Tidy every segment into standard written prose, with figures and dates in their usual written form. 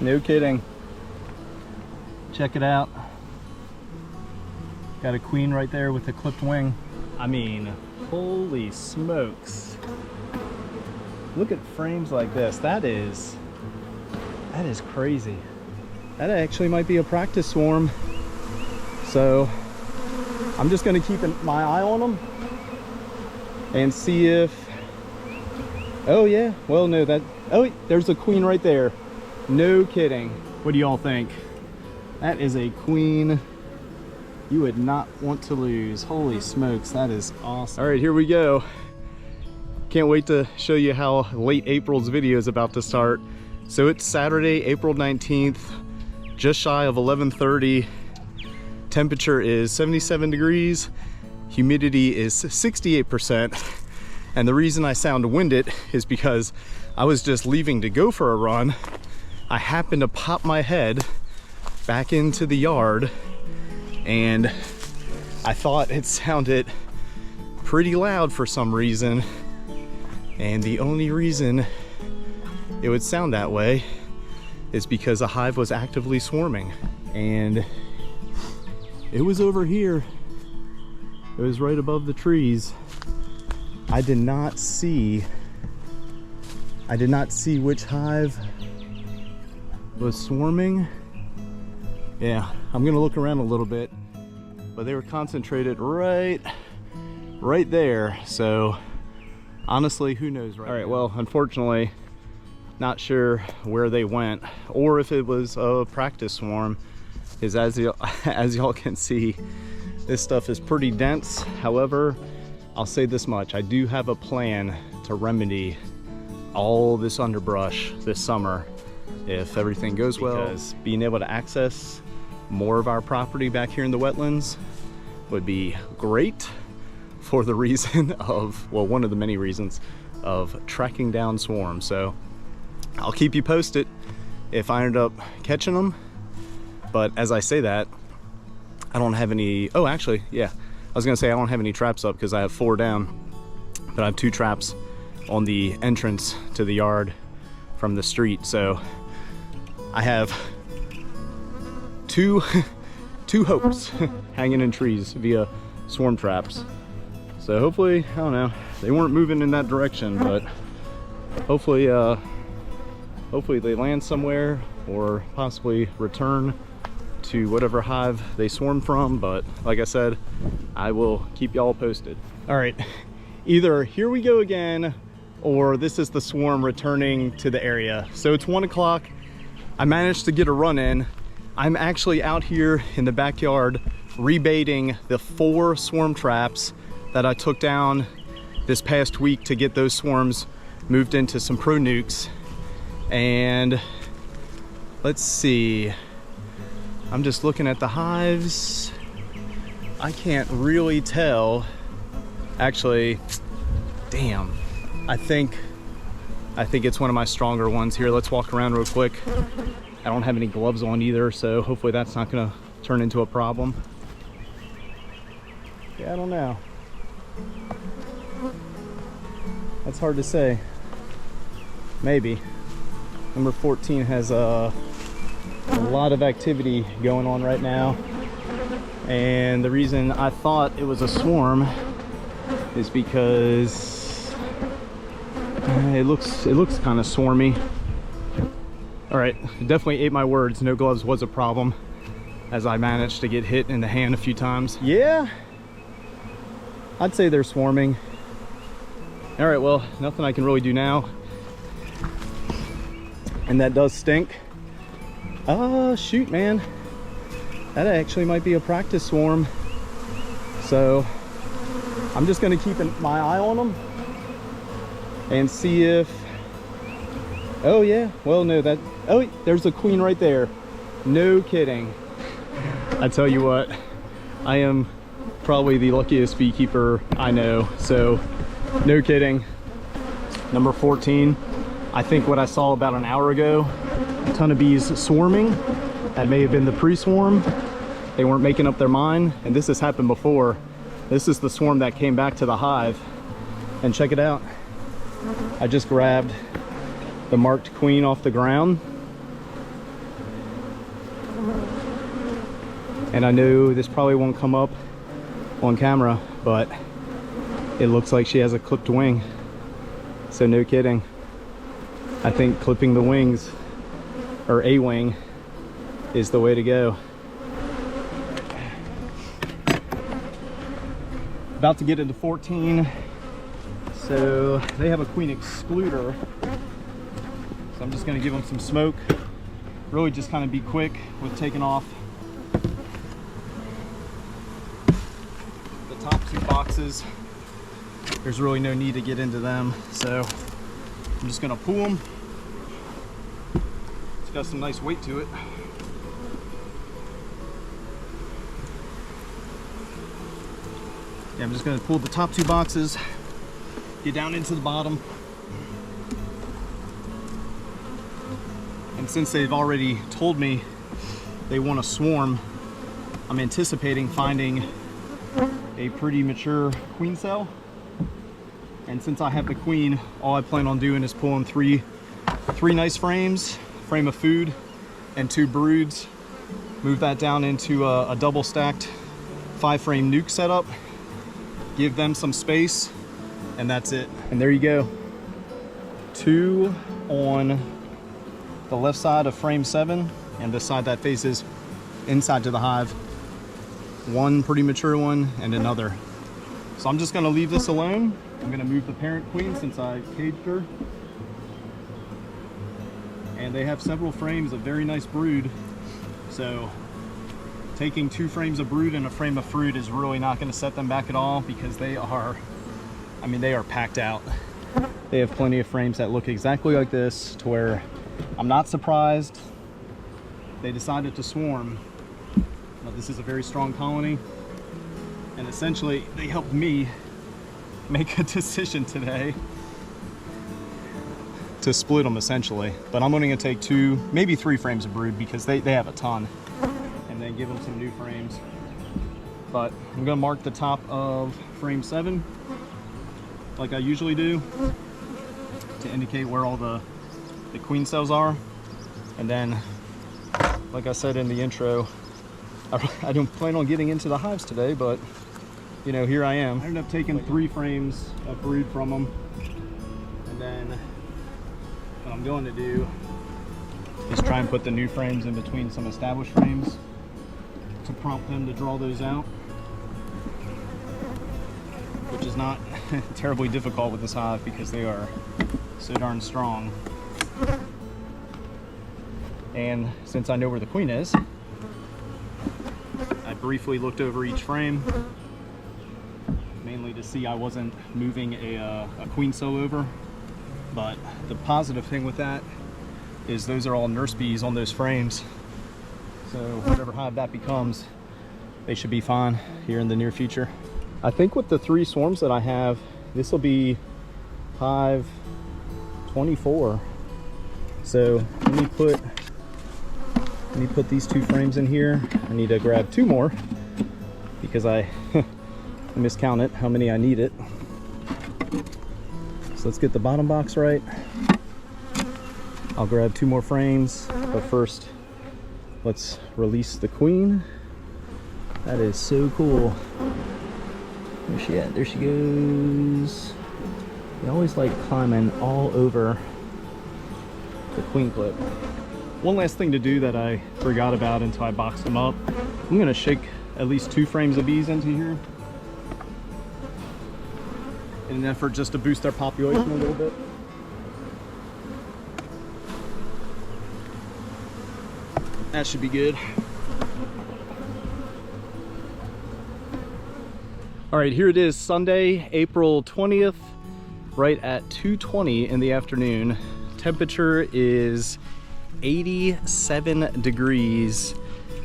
No kidding. Check it out. Got a queen right there with a clipped wing. I mean, holy smokes. Look at frames like this. That is crazy. That actually might be a practice swarm. So I'm just gonna keep my eye on them and see if, oh yeah, well no, oh, there's a queen right there. No kidding. What do y'all think? That is a queen you would not want to lose. Holy smokes, that is awesome. All right, here we go. Can't wait to show you how late April's video is about to start. So it's Saturday, April 19th, just shy of 11:30. Temperature is 77 degrees. Humidity is 68%. And the reason I sound winded is because I was just leaving to go for a run. I happened to pop my head back into the yard and I thought it sounded pretty loud for some reason. And the only reason it would sound that way is because a hive was actively swarming. And it was over here. It was right above the trees. I did not see which hive was swarming. Yeah, I'm gonna look around a little bit, but they were concentrated right there. So honestly, who knows right now. All right, well, unfortunately, not sure where they went or if it was a practice swarm, because as y'all can see, this stuff is pretty dense. However, I'll say this much, I do have a plan to remedy all this underbrush this summer if everything goes well, because being able to access more of our property back here in the wetlands would be great for the reason of, well, one of the many reasons of tracking down swarms. So I'll keep you posted if I end up catching them. But as I say that, I don't have any, oh actually, yeah, I was gonna say I don't have any traps up because I have 4 down, but I have 2 traps on the entrance to the yard from the street. So I have two hopes hanging in trees via swarm traps. So hopefully, I don't know, they weren't moving in that direction, but hopefully they land somewhere or possibly return to whatever hive they swarm from. But like I said, I will keep y'all posted. All right, either here we go again or this is the swarm returning to the area. So it's 1 o'clock. I managed to get a run in. I'm actually out here in the backyard rebaiting the 4 swarm traps that I took down this past week to get those swarms moved into some pro nukes. And let's see, I'm just looking at the hives. I can't really tell. Actually, damn, I think it's one of my stronger ones here. Let's walk around real quick. I don't have any gloves on either, so hopefully that's not gonna turn into a problem. Yeah, I don't know. That's hard to say. Maybe. Number 14 has a lot of activity going on right now. And the reason I thought it was a swarm is because it looks kind of swarmy. All right, definitely ate my words. No gloves was a problem, as I managed to get hit in the hand a few times. Yeah, I'd say they're swarming. All right, well, nothing I can really do now. And that does stink. Oh, shoot, man. That actually might be a practice swarm. So I'm just gonna keep my eye on them and see if, oh yeah, well no, oh, there's a queen right there. No kidding. I tell you what, I am probably the luckiest beekeeper I know. So no kidding. Number 14, I think what I saw about an hour ago, a ton of bees swarming. That may have been the pre-swarm. They weren't making up their mind, and this has happened before. This is the swarm that came back to the hive. And check it out. I just grabbed the marked queen off the ground. And I know this probably won't come up on camera, but it looks like she has a clipped wing. So no kidding. I think clipping the wings, or a wing, is the way to go. About to get into 14. So they have a queen excluder. So I'm just gonna give them some smoke. Really just kind of be quick with taking off the top 2 boxes. There's really no need to get into them. So I'm just gonna pull them. It's got some nice weight to it. Yeah, I'm just gonna pull the top 2 boxes, get down into the bottom. And since they've already told me they want to swarm, I'm anticipating finding a pretty mature queen cell. And since I have the queen, all I plan on doing is pulling three nice frames, frame of food, and 2 broods. Move that down into a double stacked 5-frame nuke setup. Give them some space, and that's it. And there you go. 2 on the left side of frame 7 and the side that faces inside to the hive. 1 pretty mature one and another. So I'm just gonna leave this alone. I'm gonna move the parent queen since I caged her. And they have several frames of very nice brood. So taking 2 frames of brood and a frame of fruit is really not gonna set them back at all, because they are, I mean, they are packed out. They have plenty of frames that look exactly like this, to where I'm not surprised they decided to swarm. But this is a very strong colony, and essentially they helped me make a decision today to split them essentially. But I'm only gonna take 2, maybe 3 frames of brood, because they have a ton, and then give them some new frames. But I'm gonna mark the top of frame 7 like I usually do, to indicate where all the queen cells are. And then, like I said in the intro, I don't plan on getting into the hives today, but you know, here I am. I ended up taking 3 frames of brood from them, and then what I'm going to do is try and put the new frames in between some established frames to prompt them to draw those out, which is not terribly difficult with this hive because they are so darn strong. And since I know where the queen is, I briefly looked over each frame, mainly to see I wasn't moving a queen cell over. But the positive thing with that is those are all nurse bees on those frames. So whatever hive that becomes, they should be fine here in the near future. I think with the 3 swarms that I have, this will be hive 24. So let me put these 2 frames in here. I need to grab 2 more because I miscounted how many I needed. So let's get the bottom box right. I'll grab 2 more frames, but first let's release the queen. That is so cool. Where's she at? There she goes. They always like climbing all over the queen clip. One last thing to do that I forgot about until I boxed them up. I'm gonna shake at least 2 frames of bees into here in an effort just to boost their population a little bit. That should be good. All right, here it is, Sunday, April 20th, right at 2:20 in the afternoon. Temperature is 87 degrees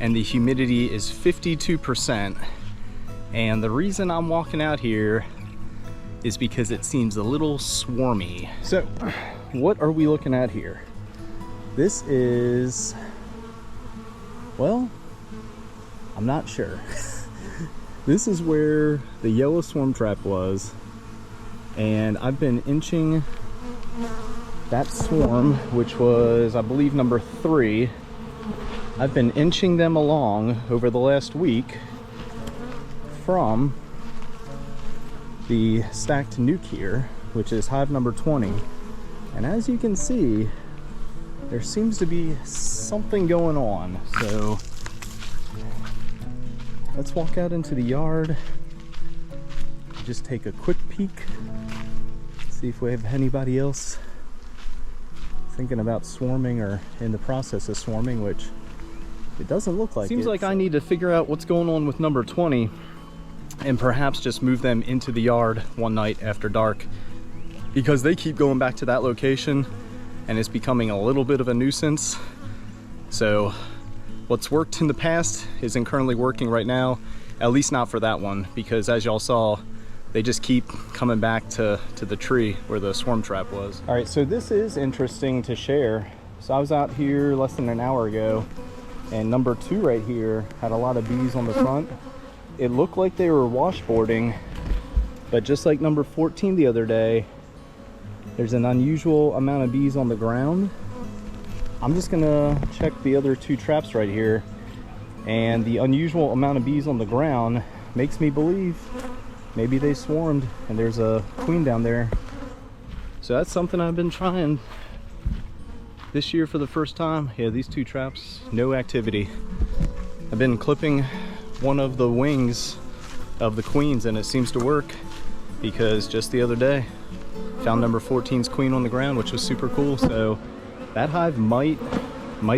and the humidity is 52%. And the reason I'm walking out here is because it seems a little swarmy. So what are we looking at here? This is, well, I'm not sure. This is where the yellow swarm trap was, and I've been inching that swarm, which was, I believe, number 3, I've been inching them along over the last week from the stacked nuke here, which is hive number 20. And as you can see, there seems to be something going on. So let's walk out into the yard, just take a quick peek, see if we have anybody else thinking about swarming or in the process of swarming, which it doesn't look like. Seems like I need to figure out what's going on with number 20 and perhaps just move them into the yard one night after dark, because they keep going back to that location and it's becoming a little bit of a nuisance. So what's worked in the past isn't currently working right now, at least not for that one, because as y'all saw, they just keep coming back to the tree where the swarm trap was. All right, so this is interesting to share. So I was out here less than an hour ago, and number 2 right here had a lot of bees on the front. It looked like they were washboarding, but just like number 14 the other day, there's an unusual amount of bees on the ground. I'm just gonna check the other 2 traps right here, and the unusual amount of bees on the ground makes me believe maybe they swarmed and there's a queen down there. So that's something I've been trying this year for the first time. Yeah, these 2 traps, no activity. I've been clipping one of the wings of the queens and it seems to work, because just the other day found number 14's queen on the ground, which was super cool. So that hive might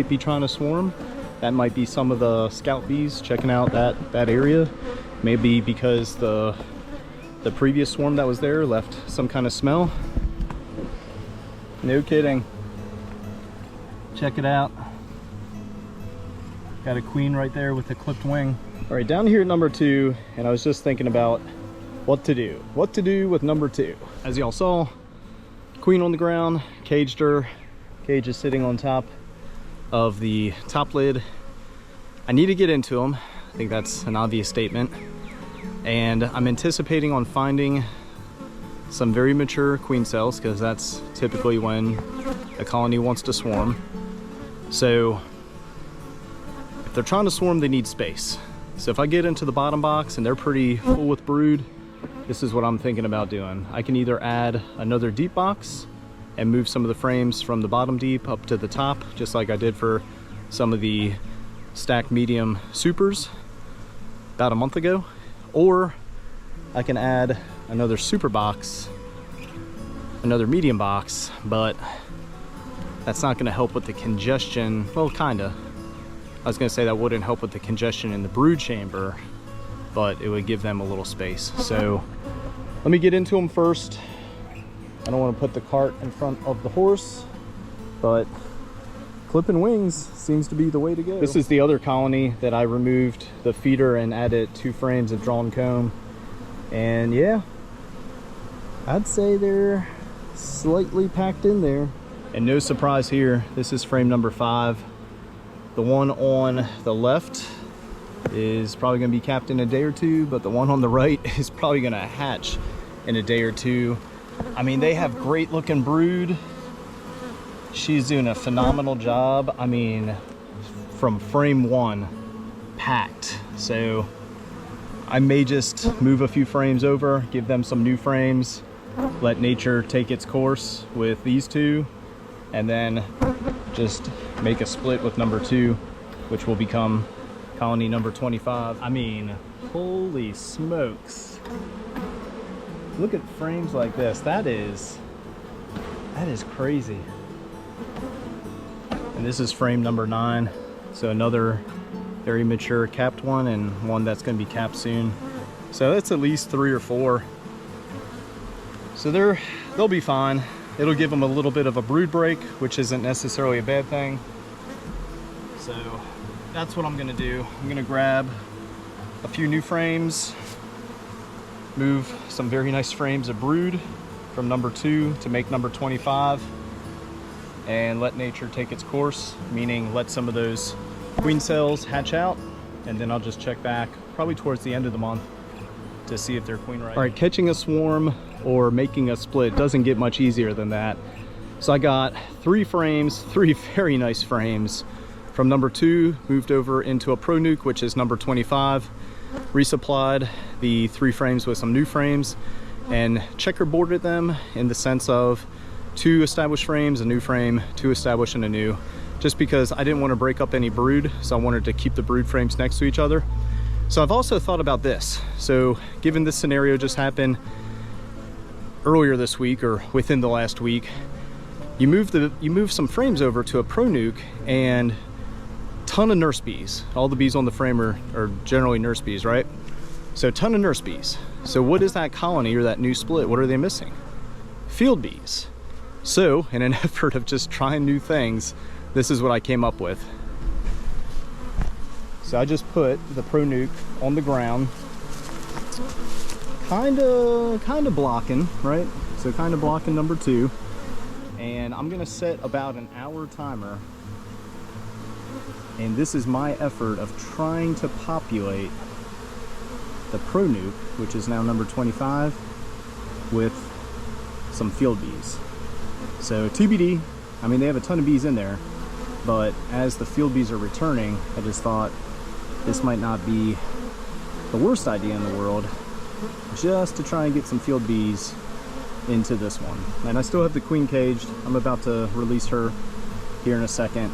be trying to swarm. That might be some of the scout bees checking out that area. Maybe because the previous swarm that was there left some kind of smell. No kidding. Check it out. Got a queen right there with a clipped wing. All right, down here at number 2, and I was just thinking about what to do with number 2. As y'all saw, queen on the ground, caged her. Cage is sitting on top of the top lid. I need to get into them. I think that's an obvious statement. And I'm anticipating on finding some very mature queen cells, because that's typically when a colony wants to swarm. So if they're trying to swarm, they need space. So if I get into the bottom box and they're pretty full with brood, this is what I'm thinking about doing. I can either add another deep box and move some of the frames from the bottom deep up to the top, just like I did for some of the stacked medium supers about a month ago, or I can add another super box, another medium box, but that's not going to help with the congestion. Well, kinda. I was going to say that wouldn't help with the congestion in the brood chamber, but it would give them a little space. So let me get into them first. I don't want to put the cart in front of the horse, but clipping wings seems to be the way to go. This is the other colony that I removed the feeder and added 2 frames of drawn comb. And yeah, I'd say they're slightly packed in there. And no surprise here, this is frame number 5. The one on the left is probably going to be capped in a day or 2, but the one on the right is probably going to hatch in a day or 2. I mean, they have great looking brood. She's doing a phenomenal job. I mean, from frame 1, packed. So I may just move a few frames over, give them some new frames, let nature take its course with these 2, and then just make a split with number 2, which will become colony number 25. I mean, holy smokes. Look at frames like this. That is crazy. And this is frame number 9. So another very mature capped one, and one that's going to be capped soon. So that's at least 3 or 4. So they'll be fine. It'll give them a little bit of a brood break, which isn't necessarily a bad thing. So that's what I'm gonna do. I'm gonna grab a few new frames, move some very nice frames of brood from number 2 to make number 25, and let nature take its course, meaning let some of those queen cells hatch out, and then I'll just check back probably towards the end of the month to see if they're queen ready. All right, catching a swarm or making a split doesn't get much easier than that. So I got 3 frames, 3 very nice frames From number 2, moved over into a Pro Nuke, which is number 25. Resupplied the 3 frames with some new frames and checkerboarded them in the sense of 2 established frames, a new frame, 2 established and a new, just because I didn't want to break up any brood, so I wanted to keep the brood frames next to each other. So I've also thought about this. So given this scenario just happened earlier this week or within the last week, you move some frames over to a Pro Nuke and ton of nurse bees. All the bees on the frame are generally nurse bees, right? So a ton of nurse bees. So what is that colony or that new split? What are they missing? Field bees. So in an effort of just trying new things, this is what I came up with. So I just put the Pro Nuke on the ground, kind of blocking, right? So kind of blocking number 2. And I'm gonna set about an hour timer. And this is my effort of trying to populate the Pro Nuke, which is now number 25, with some field bees. So TBD, I mean, they have a ton of bees in there, but as the field bees are returning, I just thought this might not be the worst idea in the world, just to try and get some field bees into this one. And I still have the queen caged. I'm about to release her here in a second.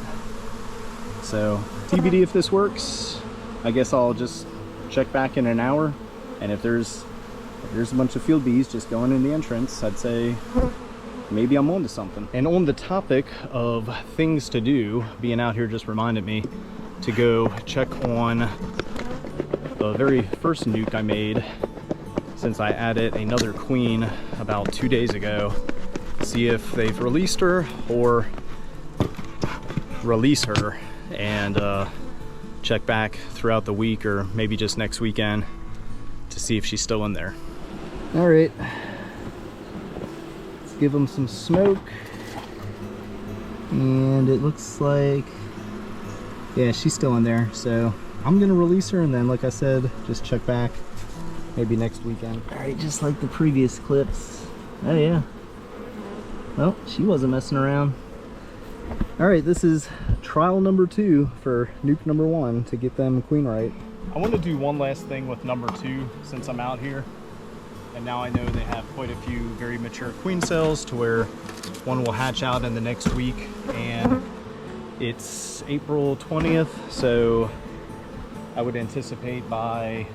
So TBD if this works. I guess I'll just check back in an hour, and if there's a bunch of field bees just going in the entrance, I'd say maybe I'm onto something. And on the topic of things to do, being out here just reminded me to go check on the very first nuke I made since I added another queen about 2 days ago. See if they've released her or release her, and check back throughout the week or maybe just next weekend to see if she's still in there. All right, let's give them some smoke. And it looks like, yeah, she's still in there. So I'm gonna release her, and then, like I said, just check back maybe next weekend. All right, just like the previous clips. Oh yeah. Well, she wasn't messing around. All right, this is trial number 2 for nuke number 1 to get them queen right. I want to do one last thing with number 2 since I'm out here. And now I know they have quite a few very mature queen cells to where one will hatch out in the next week. And it's April 20th, so I would anticipate by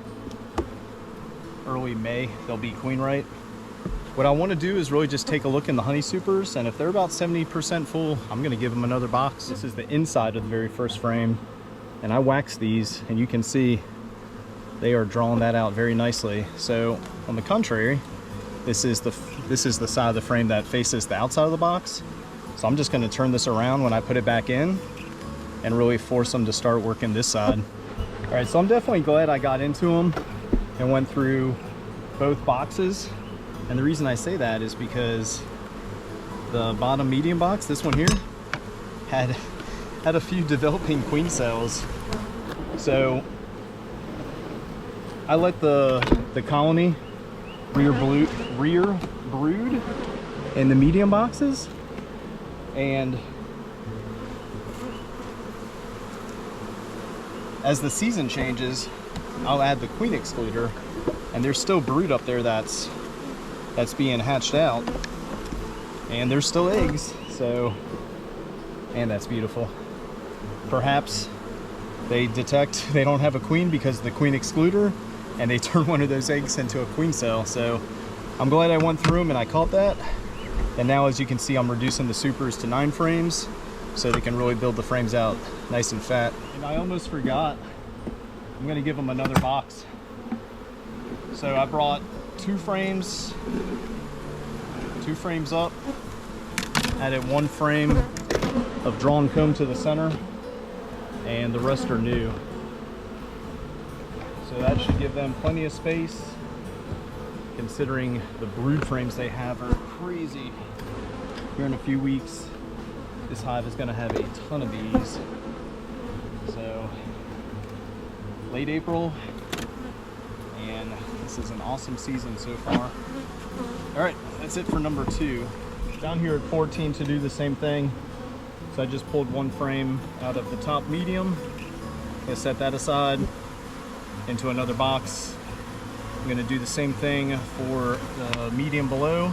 early May they'll be queen right. What I want to do is really just take a look in the honey supers, and if they're about 70% full, I'm going to give them another box. This is the inside of the very first frame, and I waxed these, and you can see they are drawing that out very nicely. So on the contrary, this is the side of the frame that faces the outside of the box. So I'm just going to turn this around when I put it back in and really force them to start working this side. All right, so I'm definitely glad I got into them and went through both boxes. And the reason I say that is because the bottom medium box, this one here, had a few developing queen cells. So I let the colony rear brood in the medium boxes, and as the season changes, I'll add the queen excluder, and there's still brood up there that's being hatched out, and there's still eggs. So, and that's beautiful. Perhaps they detect they don't have a queen because of the queen excluder, and they turn one of those eggs into a queen cell. So I'm glad I went through them and I caught that. And now, as you can see, I'm reducing the supers to 9 frames so they can really build the frames out nice and fat. And I almost forgot, I'm gonna give them another box. So I brought 2 frames up, added 1 frame of drawn comb to the center, and the rest are new. So that should give them plenty of space, considering the brood frames they have are crazy. Here in a few weeks, this hive is going to have a ton of bees. So late April, and this is an awesome season so far. All right, that's it for number 2. Down here at 14 to do the same thing. So I just pulled one frame out of the top medium. I'm gonna set that aside into another box. I'm gonna do the same thing for the medium below,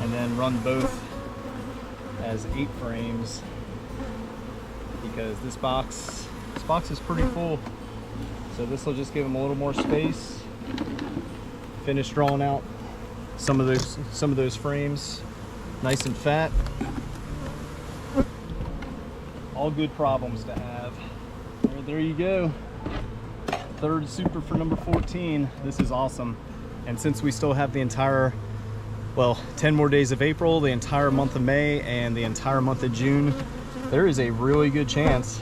and then run both as 8 frames, because this box is pretty full. So this will just give them a little more space. Finish drawing out some of those frames, nice and fat. All good problems to have. All right, there you go. Third super for number 14. This is awesome. And since we still have the entire, well, 10 more days of April, the entire month of May, and the entire month of June, there is a really good chance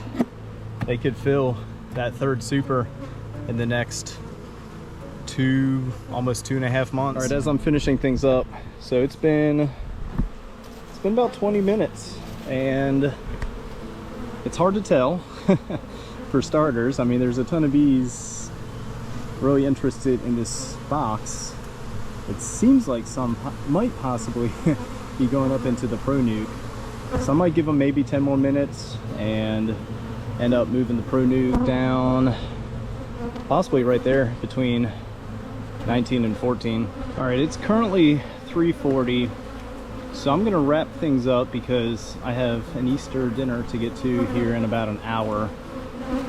they could fill that third super in the next almost 2.5 months. All right, as I'm finishing things up, so it's been about 20 minutes, and it's hard to tell. For starters, I mean, there's a ton of bees really interested in this box. It seems like some might possibly be going up into the Pro Nuke. So I might give them maybe 10 more minutes and end up moving the Pro Nuke down, possibly right there between 19 and 14. All right, it's currently 3:40. So I'm gonna wrap things up because I have an Easter dinner to get to here in about an hour.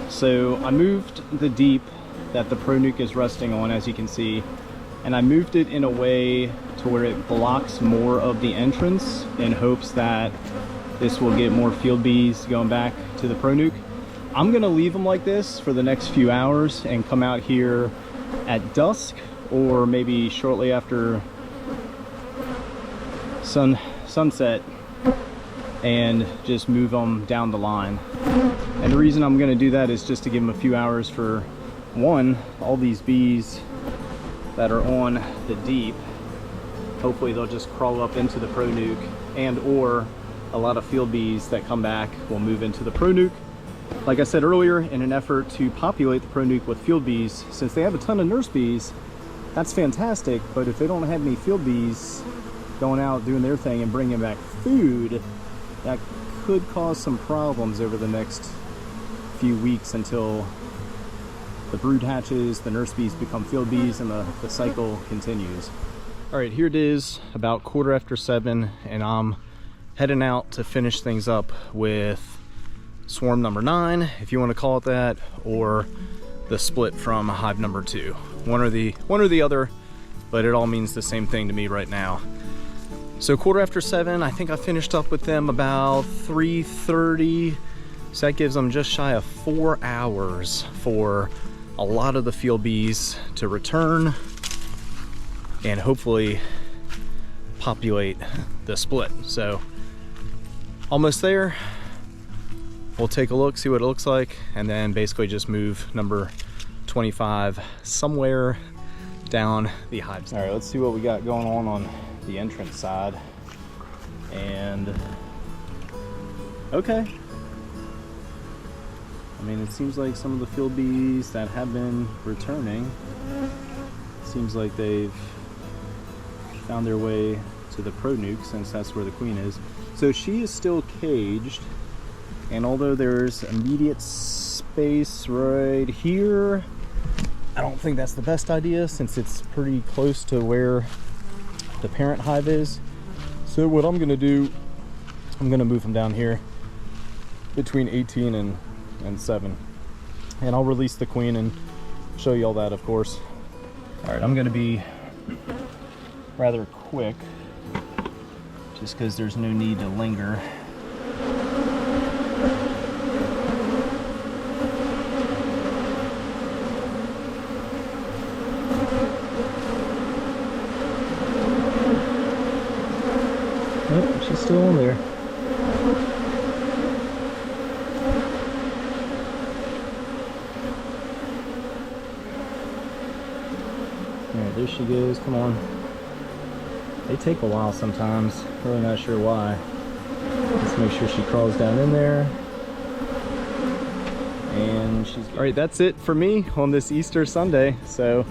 So I moved the deep that the Pro Nuke is resting on, as you can see, and I moved it in a way to where it blocks more of the entrance in hopes that this will get more field bees going back to the Pro Nuke. I'm gonna leave them like this for the next few hours and come out here at dusk, or maybe shortly after sunset, and just move them down the line. And the reason I'm going to do that is just to give them a few hours for, one, all these bees that are on the deep, hopefully they'll just crawl up into the Pro Nuke, and or a lot of field bees that come back will move into the Pro Nuke. Like I said earlier, in an effort to populate the Pro Nuke with field bees, since they have a ton of nurse bees, that's fantastic, but if they don't have any field bees going out doing their thing and bringing back food, that could cause some problems over the next few weeks until the brood hatches, the nurse bees become field bees, and the cycle continues. All right, here it is, about 7:15, and I'm heading out to finish things up with swarm number 9, if you want to call it that, or the split from hive number 2. One or the other, but it all means the same thing to me right now. So 7:15, I think I finished up with them about 3:30. So that gives them just shy of 4 hours for a lot of the field bees to return and hopefully populate the split. So almost there. We'll take a look, see what it looks like, and then basically just move number 25 somewhere down the hives. All right, let's see what we got going on the entrance side. And okay, I mean, it seems like some of the field bees that have been returning, seems like they've found their way to the Pro Nuke, since that's where the queen is. So she is still caged, and although there's immediate space right here, I don't think that's the best idea since it's pretty close to where the parent hive is. So what I'm gonna do, I'm gonna move them down here between 18 and 7, and I'll release the queen and show you all that, of course. All right, I'm gonna be rather quick just because there's no need to linger. Oh, she's still in there. Alright, there she goes. Come on. They take a while sometimes. Really not sure why. Let's make sure she crawls down in there. And she's... Alright, that's it for me on this Easter Sunday. So,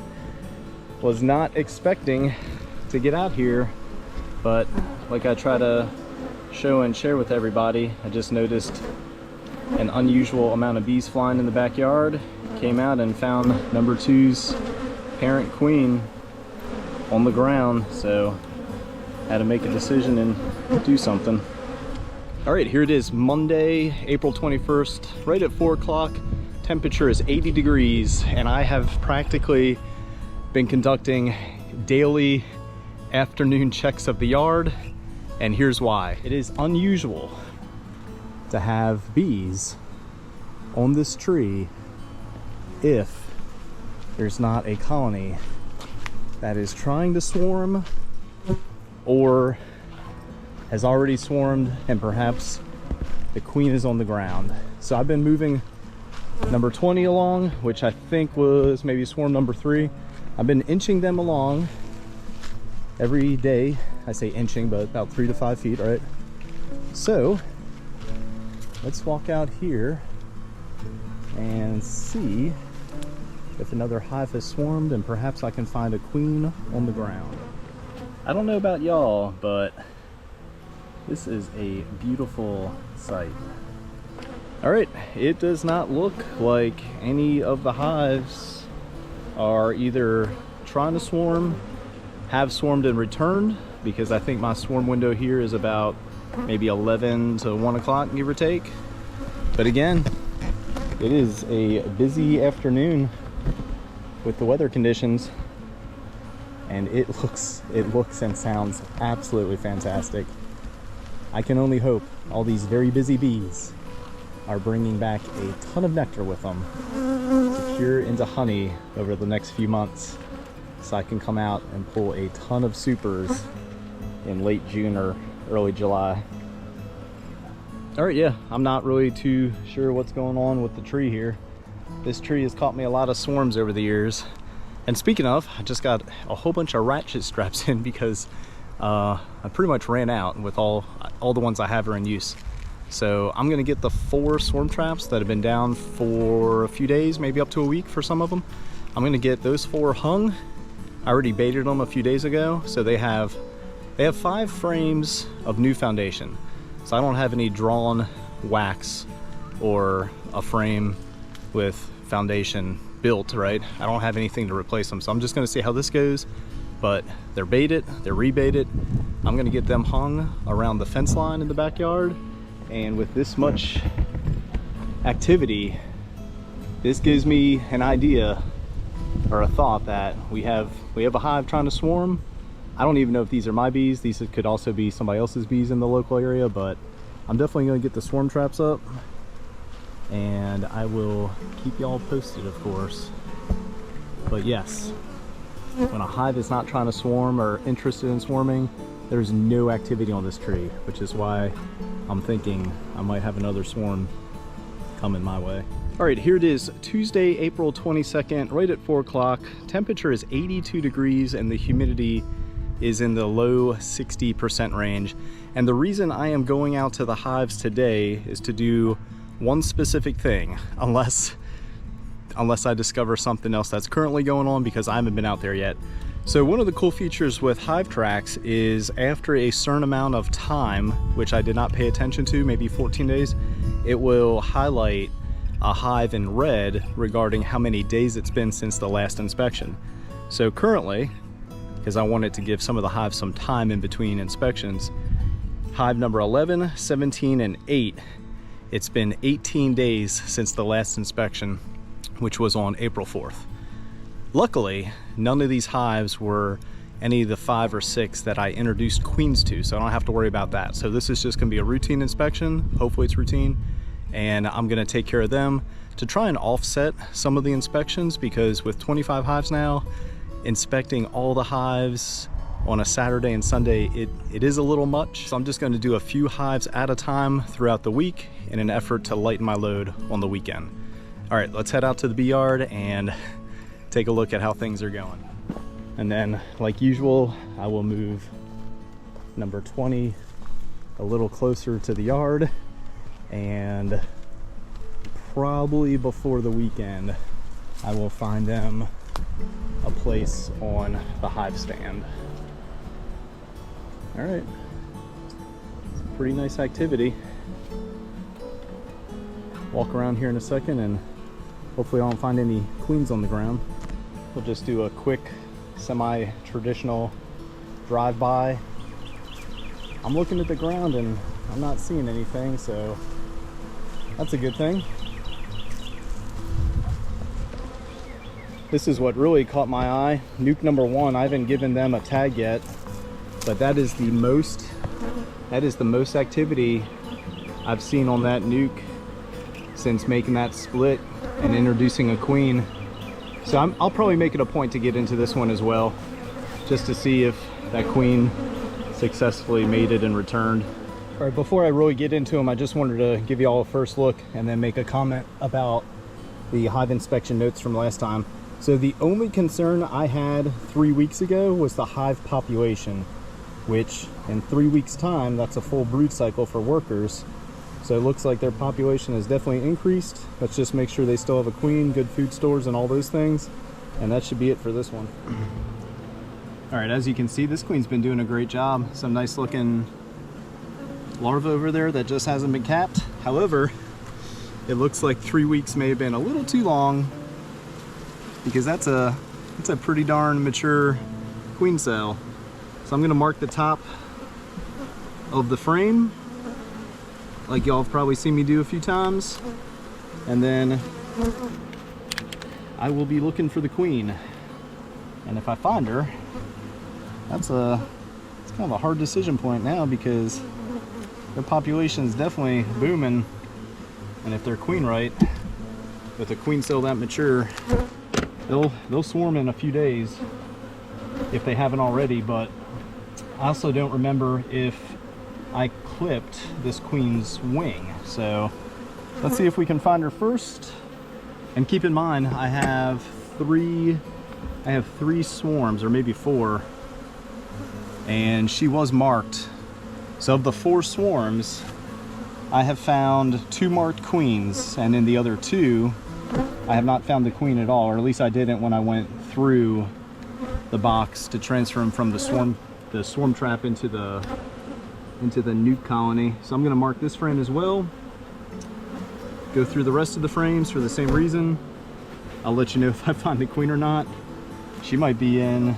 was not expecting to get out here, but like I try to show and share with everybody. I just noticed an unusual amount of bees flying in the backyard. Came out and found number 2's parent queen on the ground, so had to make a decision and do something. All right, here it is, Monday, April 21st, right at 4 o'clock. Temperature is 80 degrees, and I have practically been conducting daily afternoon checks of the yard, and here's why. It is unusual to have bees on this tree if there's not a colony that is trying to swarm or has already swarmed and perhaps the queen is on the ground. So I've been moving number 20 along, which I think was maybe swarm number 3. I've been inching them along every day. I say inching, but about 3 to 5 feet, right? So let's walk out here and see if another hive has swarmed and perhaps I can find a queen on the ground. I don't know about y'all, but this is a beautiful sight. All right, it does not look like any of the hives are either trying to swarm, have swarmed and returned, because I think my swarm window here is about maybe 11 to 1 o'clock, give or take. But again, it is a busy afternoon with the weather conditions, and it looks and sounds absolutely fantastic. I can only hope all these very busy bees are bringing back a ton of nectar with them to cure into honey over the next few months, so I can come out and pull a ton of supers in late June or early July. All right, yeah, I'm not really too sure what's going on with the tree here. This tree has caught me a lot of swarms over the years. And speaking of, I just got a whole bunch of ratchet straps in because I pretty much ran out with all the ones I have are in use. So I'm gonna get the 4 swarm traps that have been down for a few days, maybe up to a week for some of them. I'm gonna get those 4 hung. I already baited them a few days ago, so they have 5 frames of new foundation. So I don't have any drawn wax or a frame with foundation built, right? I don't have anything to replace them, so I'm just gonna see how this goes. But they're baited, they're rebaited. I'm gonna get them hung around the fence line in the backyard. And with this much activity, this gives me an idea or a thought that we have a hive trying to swarm. I don't even know if these are my bees. These could also be somebody else's bees in the local area, but I'm definitely gonna get the swarm traps up, and I will keep y'all posted, of course. But yes, when a hive is not trying to swarm or interested in swarming, there's no activity on this tree, which is why I'm thinking I might have another swarm coming my way. All right, here it is, Tuesday, April 22nd, right at 4 o'clock. Temperature is 82 degrees and the humidity is in the low 60% range. And the reason I am going out to the hives today is to do one specific thing, unless I discover something else that's currently going on, because I haven't been out there yet. So one of the cool features with hive tracks is after a certain amount of time, which I did not pay attention to, maybe 14 days, it will highlight a hive in red regarding how many days it's been since the last inspection. So currently, because I wanted to give some of the hives some time in between inspections, hive number 11, 17, and 8, it's been 18 days since the last inspection, which was on April 4th. Luckily, none of these hives were any of the 5 or 6 that I introduced queens to, so I don't have to worry about that. So this is just gonna be a routine inspection. Hopefully it's routine, and I'm gonna take care of them to try and offset some of the inspections, because with 25 hives now, inspecting all the hives on a Saturday and Sunday, it is a little much. So I'm just going to do a few hives at a time throughout the week in an effort to lighten my load on the weekend. All right, let's head out to the bee yard and take a look at how things are going. And then, like usual, I will move number 20 a little closer to the yard, and probably before the weekend I will find them a place on the hive stand. All right, pretty nice activity. Walk around here in a second and hopefully I don't find any queens on the ground. We'll just do a quick semi-traditional drive-by. I'm looking at the ground and I'm not seeing anything, so that's a good thing. This is what really caught my eye. Nuke number 1, I haven't given them a tag yet, but that is the most activity I've seen on that nuke since making that split and introducing a queen. So I'll probably make it a point to get into this one as well, just to see if that queen successfully mated and returned. All right, before I really get into them, I just wanted to give you all a first look and then make a comment about the hive inspection notes from last time. So the only concern I had 3 weeks ago was the hive population, which in 3 weeks time, that's a full brood cycle for workers. So it looks like their population has definitely increased. Let's just make sure they still have a queen, good food stores, and all those things. And that should be it for this one. All right, as you can see, this queen's been doing a great job. Some nice looking larvae over there that just hasn't been capped. However, it looks like 3 weeks may have been a little too long, because that's a pretty darn mature queen cell. So I'm gonna mark the top of the frame, like y'all have probably seen me do a few times, and then I will be looking for the queen. And if I find her, it's kind of a hard decision point now, because their population is definitely booming, and if they're queen right, with a queen cell that mature, they'll swarm in a few days if they haven't already. But I also don't remember if I clipped this queen's wing, so let's see if we can find her first. And keep in mind, I have three swarms, or maybe 4, and she was marked. So of the 4 swarms, I have found 2 marked queens, and in the other 2 I have not found the queen at all, or at least I didn't when I went through the box to transfer them from the swarm trap into the nuke colony. So I'm going to mark this frame as well. Go through the rest of the frames for the same reason. I'll let you know if I find the queen or not. She might be in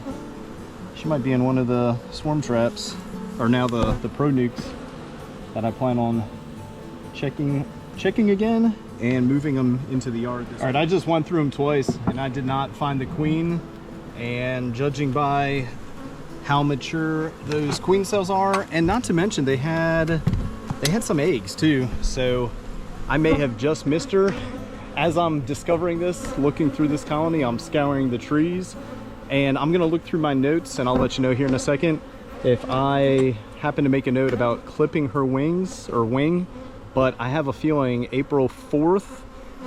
one of the swarm traps, or now the pro nukes that I plan on checking again and moving them into the yard. All right, I just went through them twice and I did not find the queen, and judging by how mature those queen cells are, and not to mention they had some eggs too, so I may have just missed her. As I'm discovering this, looking through this colony, I'm scouring the trees, and I'm gonna look through my notes and I'll let you know here in a second if I happen to make a note about clipping her wings or wing. But I have a feeling April 4th,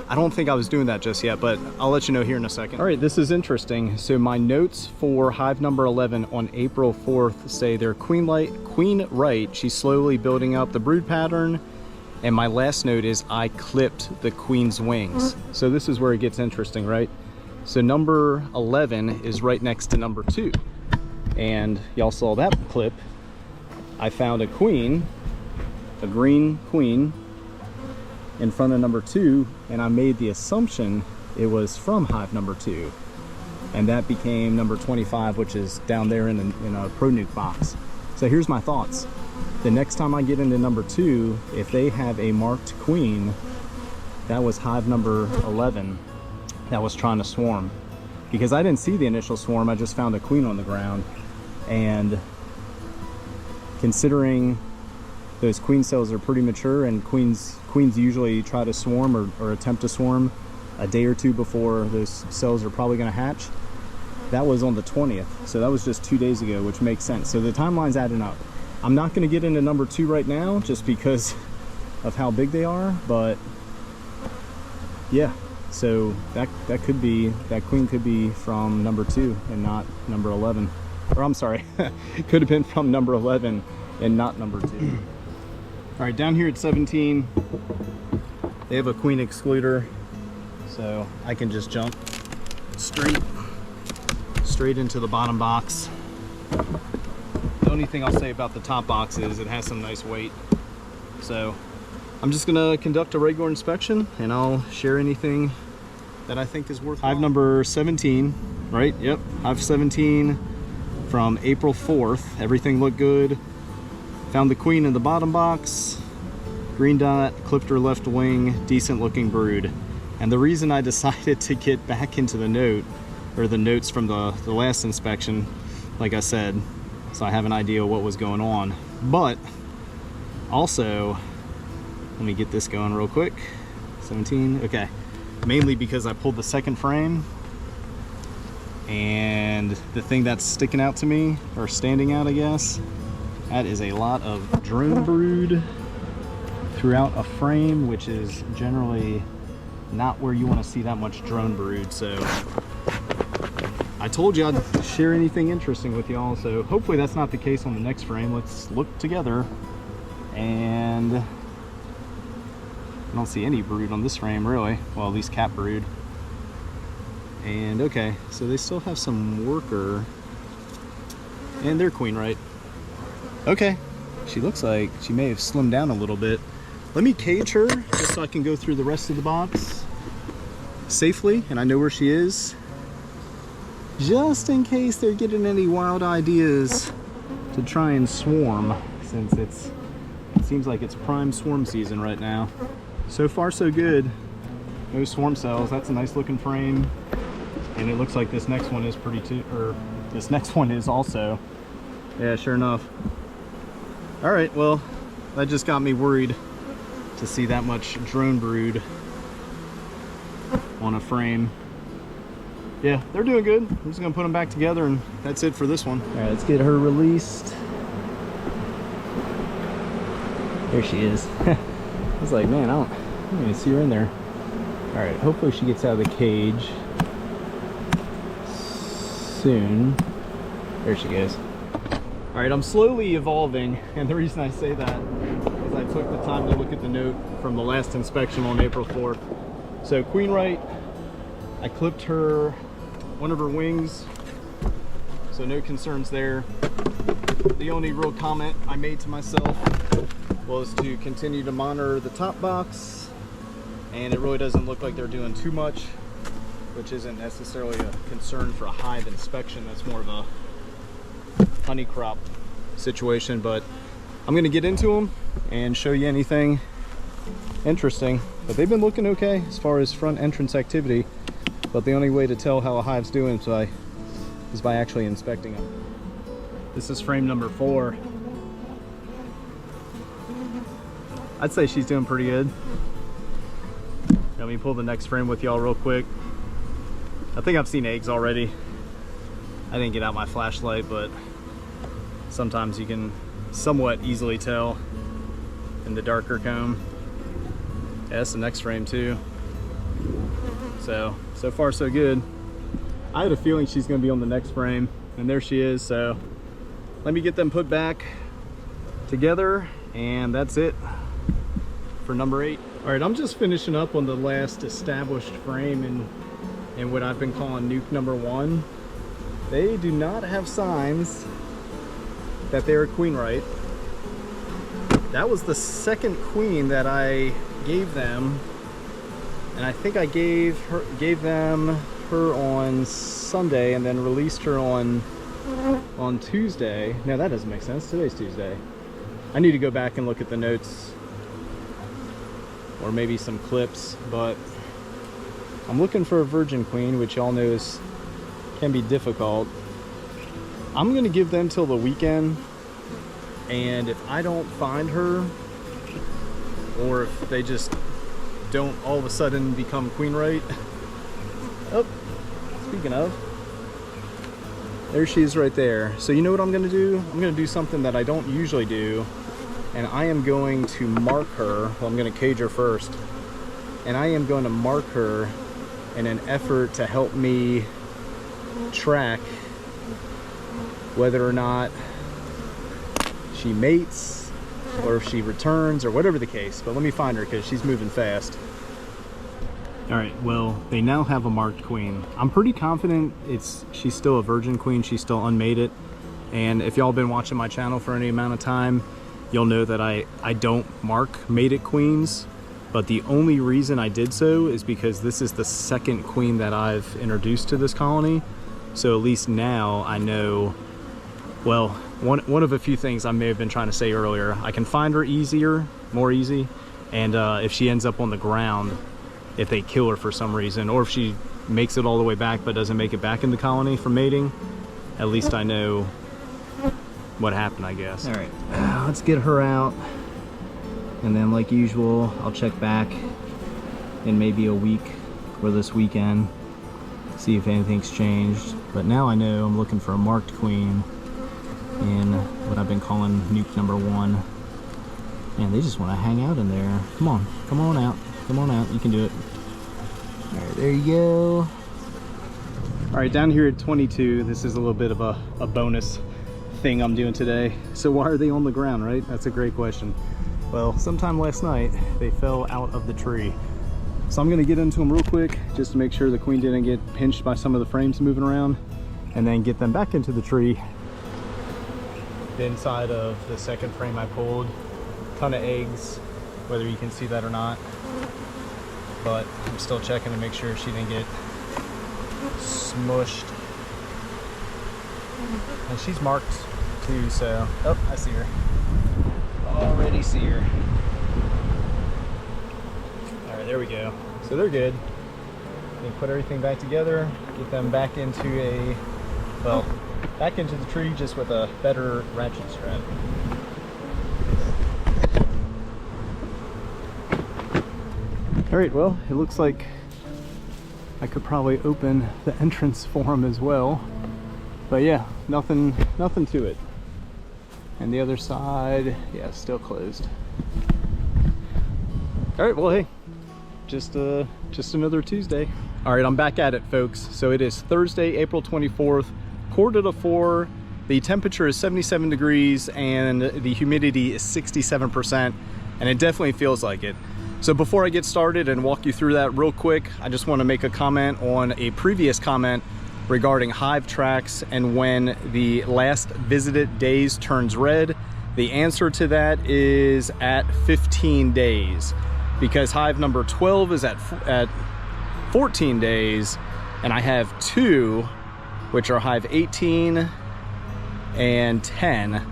I don't think I was doing that just yet, but I'll let you know here in a second. All right, this is interesting. So my notes for hive number 11 on April 4th say they're queen right. She's slowly building up the brood pattern. And my last note is I clipped the queen's wings. So this is where it gets interesting, right? So number 11 is right next to number 2. And y'all saw that clip. I found a queen, a green queen, in front of number 2, and I made the assumption it was from hive number 2, and that became number 25, which is down there in a pro nuke box. So here's my thoughts. The next time I get into number 2, if they have a marked queen, that was hive number 11 that was trying to swarm, because I didn't see the initial swarm. I just found a queen on the ground, and considering those queen cells are pretty mature, and queens usually try to swarm or attempt to swarm a day or 2 before those cells are probably going to hatch. That was on the 20th, so that was just 2 days ago, which makes sense. So the timeline's adding up. I'm not going to get into number 2 right now just because of how big they are, but yeah, so that queen could be from number 2 and not number 11. Or I'm sorry, it could have been from number 11 and not number 2. All right, down here at 17, they have a queen excluder, so I can just jump straight into the bottom box. The only thing I'll say about the top box is it has some nice weight. So I'm just gonna conduct a regular inspection and I'll share anything that I think is worthwhile. Hive number 17, right? Yep, hive 17 from April 4th. Everything looked good. Found the queen in the bottom box. Green dot, clipped her left wing, decent looking brood. And the reason I decided to get back into the note, or the notes from the last inspection, like I said, so I have an idea what was going on. But also, let me get this going real quick. 17, okay. Mainly because I pulled the second frame, and the thing that's sticking out to me, or standing out I guess, that is a lot of drone brood throughout a frame, which is generally not where you want to see that much drone brood. So I told you I'd share anything interesting with y'all, so hopefully that's not the case on the next frame. Let's look together. And I don't see any brood on this frame really, well, at least cat brood. And okay, so they still have some worker, and they're queen right. Okay, she looks like she may have slimmed down a little bit. Let me cage her just so I can go through the rest of the box safely, and I know where she is, just in case they're getting any wild ideas to try and swarm, since it seems like it's prime swarm season right now. So far so good. No swarm cells. That's a nice looking frame, and it looks like this next one is pretty too, or this next one is also. Yeah, sure enough. All right, well, that just got me worried to see that much drone brood on a frame. Yeah, they're doing good. I'm just gonna put them back together, and that's it for this one. All right, let's get her released. There she is. I was like, man, I don't even see her in there. All right, hopefully she gets out of the cage soon. There she goes. All right, I'm slowly evolving, and the reason I say that is I took the time to look at the note from the last inspection on April 4th. So queen right, I clipped her, one of her wings, so no concerns there. The only real comment I made to myself was to continue to monitor the top box, and it really doesn't look like they're doing too much, which isn't necessarily a concern for a hive inspection. That's more of a honey crop situation, but I'm gonna get into them and show you anything interesting. But they've been looking okay as far as front entrance activity, but the only way to tell how a hive's doing is by actually inspecting them. This is frame number 4. I'd say she's doing pretty good. Let me pull the next frame with y'all real quick. I think I've seen eggs already. I didn't get out my flashlight, but sometimes you can somewhat easily tell in the darker comb. Yeah, that's the next frame too. So far so good. I had a feeling she's gonna be on the next frame, and there she is. So let me get them put back together, and that's it for number 8. All right, I'm just finishing up on the last established frame in what I've been calling nuke number 1. They do not have signs that they're queen right. That was the second queen that I gave them, and I think I gave them her on Sunday and then released her on Tuesday. Now that doesn't make sense. Today's Tuesday. I need to go back and look at the notes, or maybe some clips, but I'm looking for a virgin queen, which y'all know can be difficult. I'm gonna give them till the weekend, and if I don't find her, or if they just don't all of a sudden become queen right. Oh, speaking of, there she is right there. So you know what I'm gonna do? I'm gonna do something that I don't usually do, and I am going to mark her. Well, I'm gonna cage her first, and I am going to mark her in an effort to help me track whether or not she mates or if she returns or whatever the case. But let me find her because she's moving fast. All right, well, they now have a marked queen. I'm pretty confident she's still a virgin queen. She's still unmated. And if y'all been watching my channel for any amount of time, you'll know that I don't mark mated queens, but the only reason I did so is because this is the second queen that I've introduced to this colony. So at least now I know, well, one of a few things I may have been trying to say earlier. I can find her more easy, and if she ends up on the ground, if they kill her for some reason, or if she makes it all the way back but doesn't make it back in the colony for mating, at least I know what happened, I guess. All right, let's get her out, and then like usual, I'll check back in maybe a week or this weekend, see if anything's changed. But now I know I'm looking for a marked queen in what I've been calling nuke number 1. Man, they just want to hang out in there. Come on out, you can do it. All right, there you go. All right, down here at 22, this is a little bit of a bonus thing I'm doing today. So why are they on the ground, right? That's a great question. Well, sometime last night, they fell out of the tree. So I'm gonna get into them real quick, just to make sure the queen didn't get pinched by some of the frames moving around, and then get them back into the tree. The inside of the second frame I pulled, ton of eggs, whether you can see that or not, but I'm still checking to make sure she didn't get smushed. And she's marked too, so, oh, I see her. Already see her. All right, there we go. So they're good. Then put everything back together, get them back into back into the tree, just with a better ratchet strap. All right, well, it looks like I could probably open the entrance for them as well. But yeah, nothing to it. And the other side, yeah, still closed. All right, well, hey, just another Tuesday. All right, I'm back at it, folks. So it is Thursday, April 24th, 3:45. The temperature is 77 degrees and the humidity is 67%, and it definitely feels like it. So before I get started and walk you through that real quick, I just want to make a comment on a previous comment regarding hive tracks and when the last visited days turns red. The answer to that is at 15 days, because hive number 12 is at 14 days, and I have 2, which are hive 18 and 10,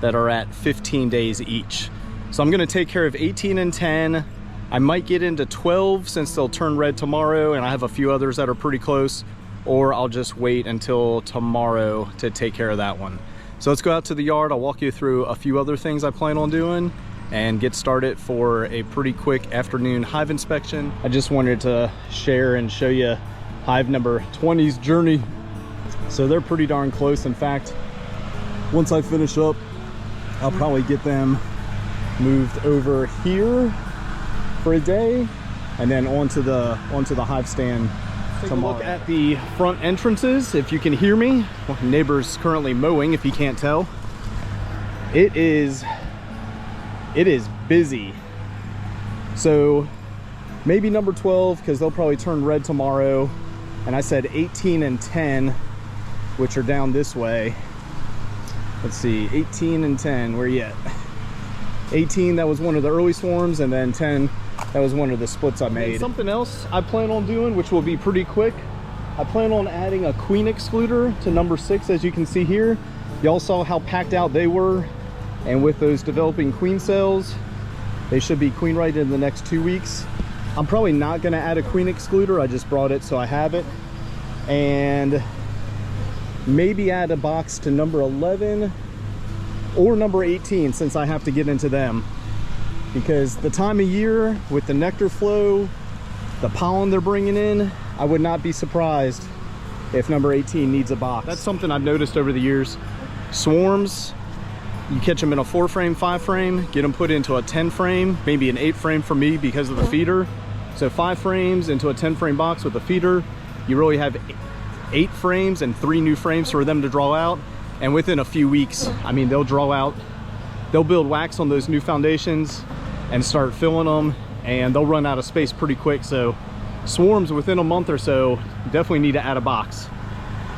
that are at 15 days each. So I'm gonna take care of 18 and 10. I might get into 12 since they'll turn red tomorrow, and I have a few others that are pretty close, or I'll just wait until tomorrow to take care of that one. So let's go out to the yard. I'll walk you through a few other things I plan on doing and get started for a pretty quick afternoon hive inspection. I just wanted to share and show you hive number 20's journey. So they're pretty darn close. In fact, once I finish up, I'll probably get them moved over here for a day, and then onto the hive stand tomorrow. Look at the front entrances. If you can hear me, well, neighbor's currently mowing, if you can't tell. It is busy. So maybe number 12, because they'll probably turn red tomorrow. And I said 18 and 10, which are down this way. Let's see, 18 and 10, where you at? 18, that was one of the early swarms, and then 10, that was one of the splits I made. And something else I plan on doing, which will be pretty quick, I plan on adding a queen excluder to number 6, as you can see here. Y'all saw how packed out they were, and with those developing queen cells, they should be queen right in the next 2 weeks. I'm probably not gonna add a queen excluder, I just brought it so I have it. And maybe add a box to number 11 or number 18, since I have to get into them. Because the time of year with the nectar flow, the pollen they're bringing in, I would not be surprised if number 18 needs a box. That's something I've noticed over the years. Swarms, you catch them in a 4-frame, 5-frame, get them put into a 10-frame, maybe an 8-frame for me because of the feeder. So 5 frames into a 10-frame box with a feeder, you really have 8 frames and 3 new frames for them to draw out. And within a few weeks, I mean, they'll draw out, they'll build wax on those new foundations and start filling them, and they'll run out of space pretty quick. So swarms within a month or so, definitely need to add a box.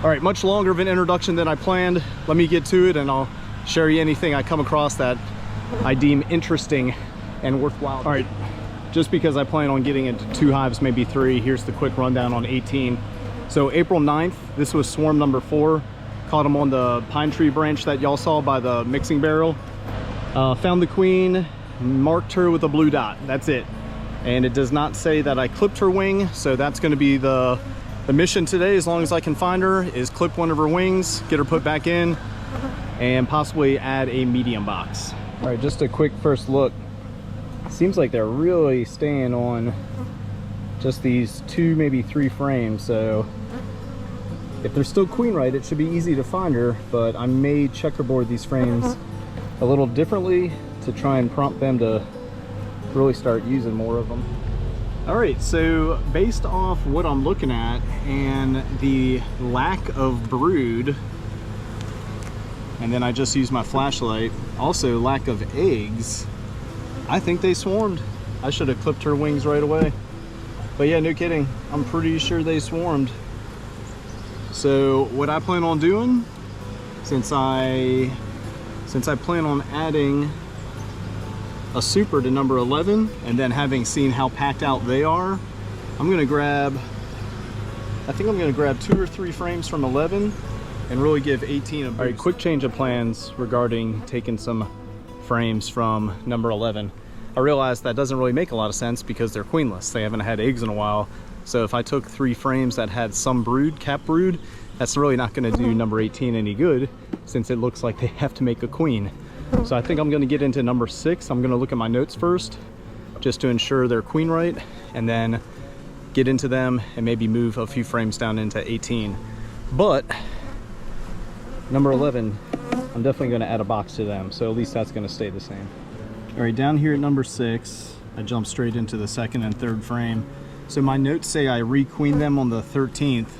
All right, much longer of an introduction than I planned. Let me get to it, and I'll share you anything I come across that I deem interesting and worthwhile. All right, just because I plan on getting into 2 hives, maybe 3, here's the quick rundown on 18. So April 9th, this was swarm number 4. Caught them on the pine tree branch that y'all saw by the mixing barrel. Found the queen, marked her with a blue dot. That's it. And it does not say that I clipped her wing, so that's going to be the mission today, as long as I can find her, is clip one of her wings, get her put back in, and possibly add a medium box. All right, just a quick first look. Seems like they're really staying on just these 2, maybe 3 frames, so if they're still queen right, it should be easy to find her, but I may checkerboard these frames a little differently to try and prompt them to really start using more of them. All right, so based off what I'm looking at and the lack of brood, and then I just used my flashlight, also lack of eggs, I think they swarmed. I should have clipped her wings right away. But yeah, no kidding, I'm pretty sure they swarmed. So what I plan on doing, since I plan on adding a super to number 11, and then having seen how packed out they are, I'm gonna grab, I think I'm gonna grab 2 or 3 frames from 11 and really give 18 a boost. All right, quick change of plans regarding taking some frames from number 11. I realized that doesn't really make a lot of sense because they're queenless. They haven't had eggs in a while. So if I took 3 frames that had some brood, cap brood, that's really not gonna do number 18 any good, since it looks like they have to make a queen. So I think I'm gonna get into number 6. I'm gonna look at my notes first, just to ensure they're queen right, and then get into them and maybe move a few frames down into 18. But number 11, I'm definitely gonna add a box to them, so at least that's gonna stay the same. All right, down here at number 6, I jumped straight into the 2nd and 3rd frame. So my notes say I re-queened them on the 13th,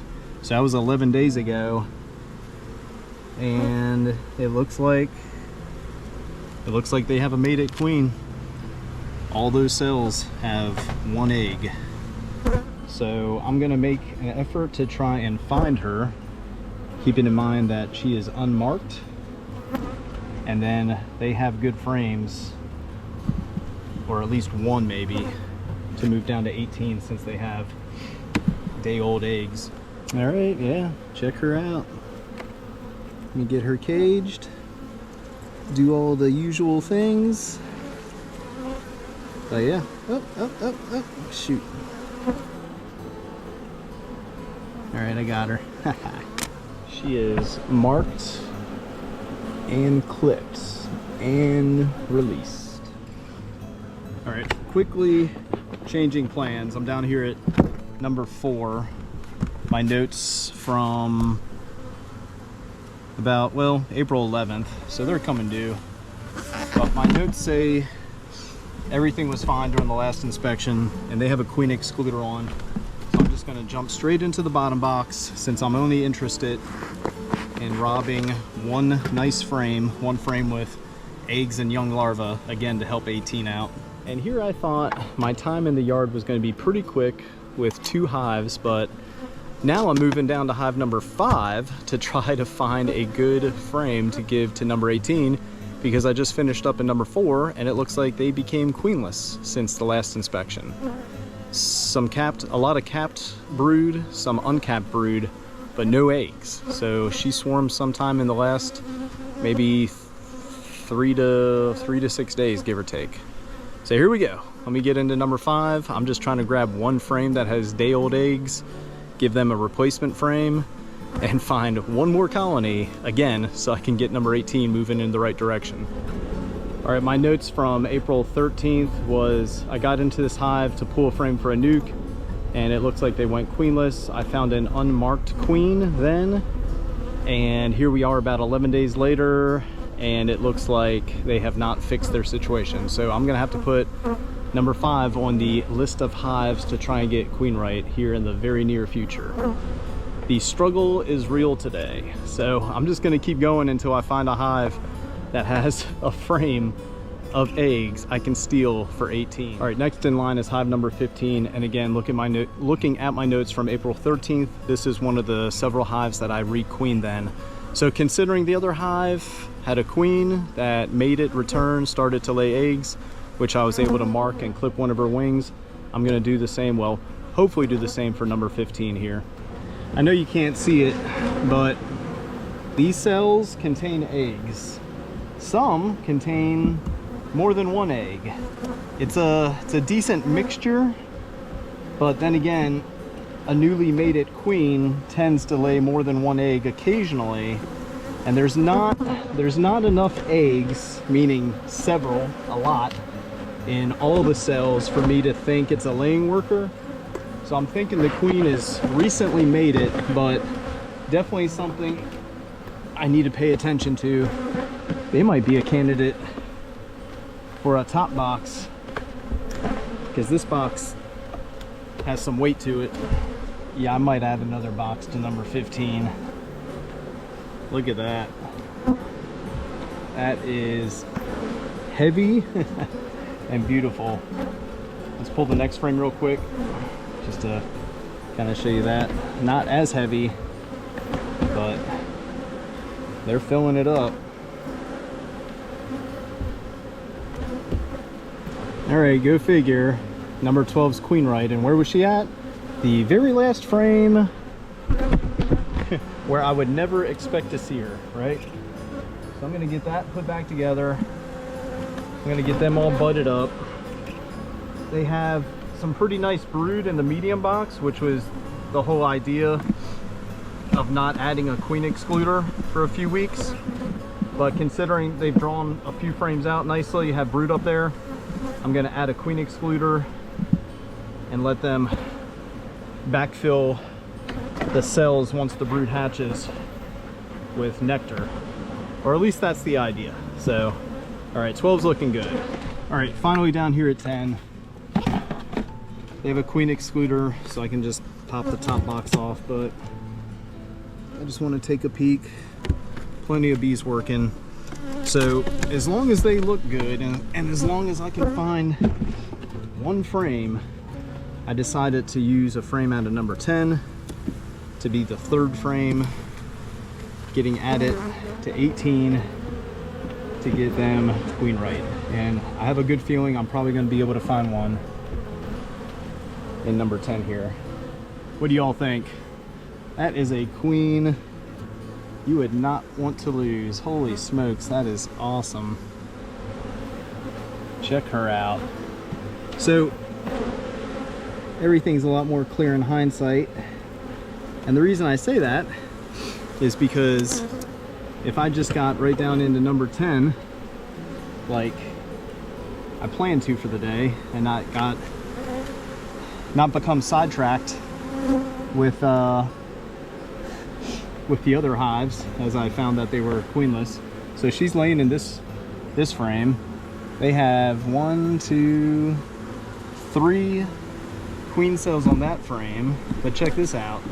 so that was 11 days ago, and it looks like they have a mated queen. All those cells have 1 egg. So I'm gonna make an effort to try and find her, keeping in mind that she is unmarked, and then they have good frames, or at least 1 maybe, to move down to 18 since they have day-old eggs. All right, yeah, check her out. Let me get her caged, do all the usual things. Oh yeah, oh, shoot. All right, I got her. She is marked and clipped and released. All right, quickly changing plans. I'm down here at number 4. My notes from about, well, April 11th, so they're coming due. But my notes say everything was fine during the last inspection, and they have a queen excluder on. So I'm just gonna jump straight into the bottom box, since I'm only interested in robbing 1 nice frame, 1 frame with eggs and young larvae, again to help 18 out. And here I thought my time in the yard was going to be pretty quick with 2 hives, but now I'm moving down to hive number 5 to try to find a good frame to give to number 18, because I just finished up in number 4 and it looks like they became queenless since the last inspection. Some capped, a lot of capped brood, some uncapped brood, but no eggs. So she swarmed sometime in the last maybe 3 to 6 days, give or take. So here we go. Let me get into number 5. I'm just trying to grab 1 frame that has day-old eggs, give them a replacement frame, and find 1 more colony again so I can get number 18 moving in the right direction. All right, my notes from April 13th was I got into this hive to pull a frame for a nuke, and it looks like they went queenless. I found an unmarked queen then, and here we are about 11 days later, and it looks like they have not fixed their situation. So I'm gonna have to put number 5 on the list of hives to try and get queen right here in the very near future. The struggle is real today, so I'm just gonna keep going until I find a hive that has a frame of eggs I can steal for 18. All right, next in line is hive number 15, and again, looking at my notes from April 13th, this is one of the several hives that I re-queened then. So considering the other hive had a queen that made it return, started to lay eggs, which I was able to mark and clip one of her wings, I'm gonna do the same, well, hopefully do the same for number 15 here. I know you can't see it, but these cells contain eggs. Some contain more than one egg. It's a decent mixture, but then again, a newly mated queen tends to lay more than one egg occasionally, and there's not enough eggs, meaning several, a lot, in all the cells for me to think it's a laying worker. So I'm thinking the queen is recently mated, but definitely something I need to pay attention to. They might be a candidate for a top box, because this box has some weight to it. Yeah, I might add another box to number 15. Look at that. That is heavy and beautiful. Let's pull the next frame real quick, just to kind of show you that. Not as heavy, but they're filling it up. All right, go figure. Number 12's queen right, and where was she at? The very last frame where I would never expect to see her, right? So I'm gonna get that put back together. I'm gonna get them all budded up. They have some pretty nice brood in the medium box, which was the whole idea of not adding a queen excluder for a few weeks. But considering they've drawn a few frames out nicely, have brood up there, I'm gonna add a queen excluder and let them backfill the cells once the brood hatches with nectar, or at least that's the idea. So all right, 12's looking good. All right, finally down here at 10, they have a queen excluder, so I can just pop the top box off, but I just want to take a peek. Plenty of bees working. So as long as they look good, and as long as I can find one frame, I decided to use a frame out of number 10 to be the third frame, getting added to 18 to get them queen right. And I have a good feeling I'm probably going to be able to find one in number 10 here. What do y'all think? That is a queen you would not want to lose. Holy smokes, that is awesome. Check her out. So everything's a lot more clear in hindsight, and the reason I say that is because if I just got right down into number 10 like I planned to for the day, and not become sidetracked with the other hives, as I found that they were queenless. So she's laying in this frame. They have 1, 2, 3 queen cells on that frame, but check this out.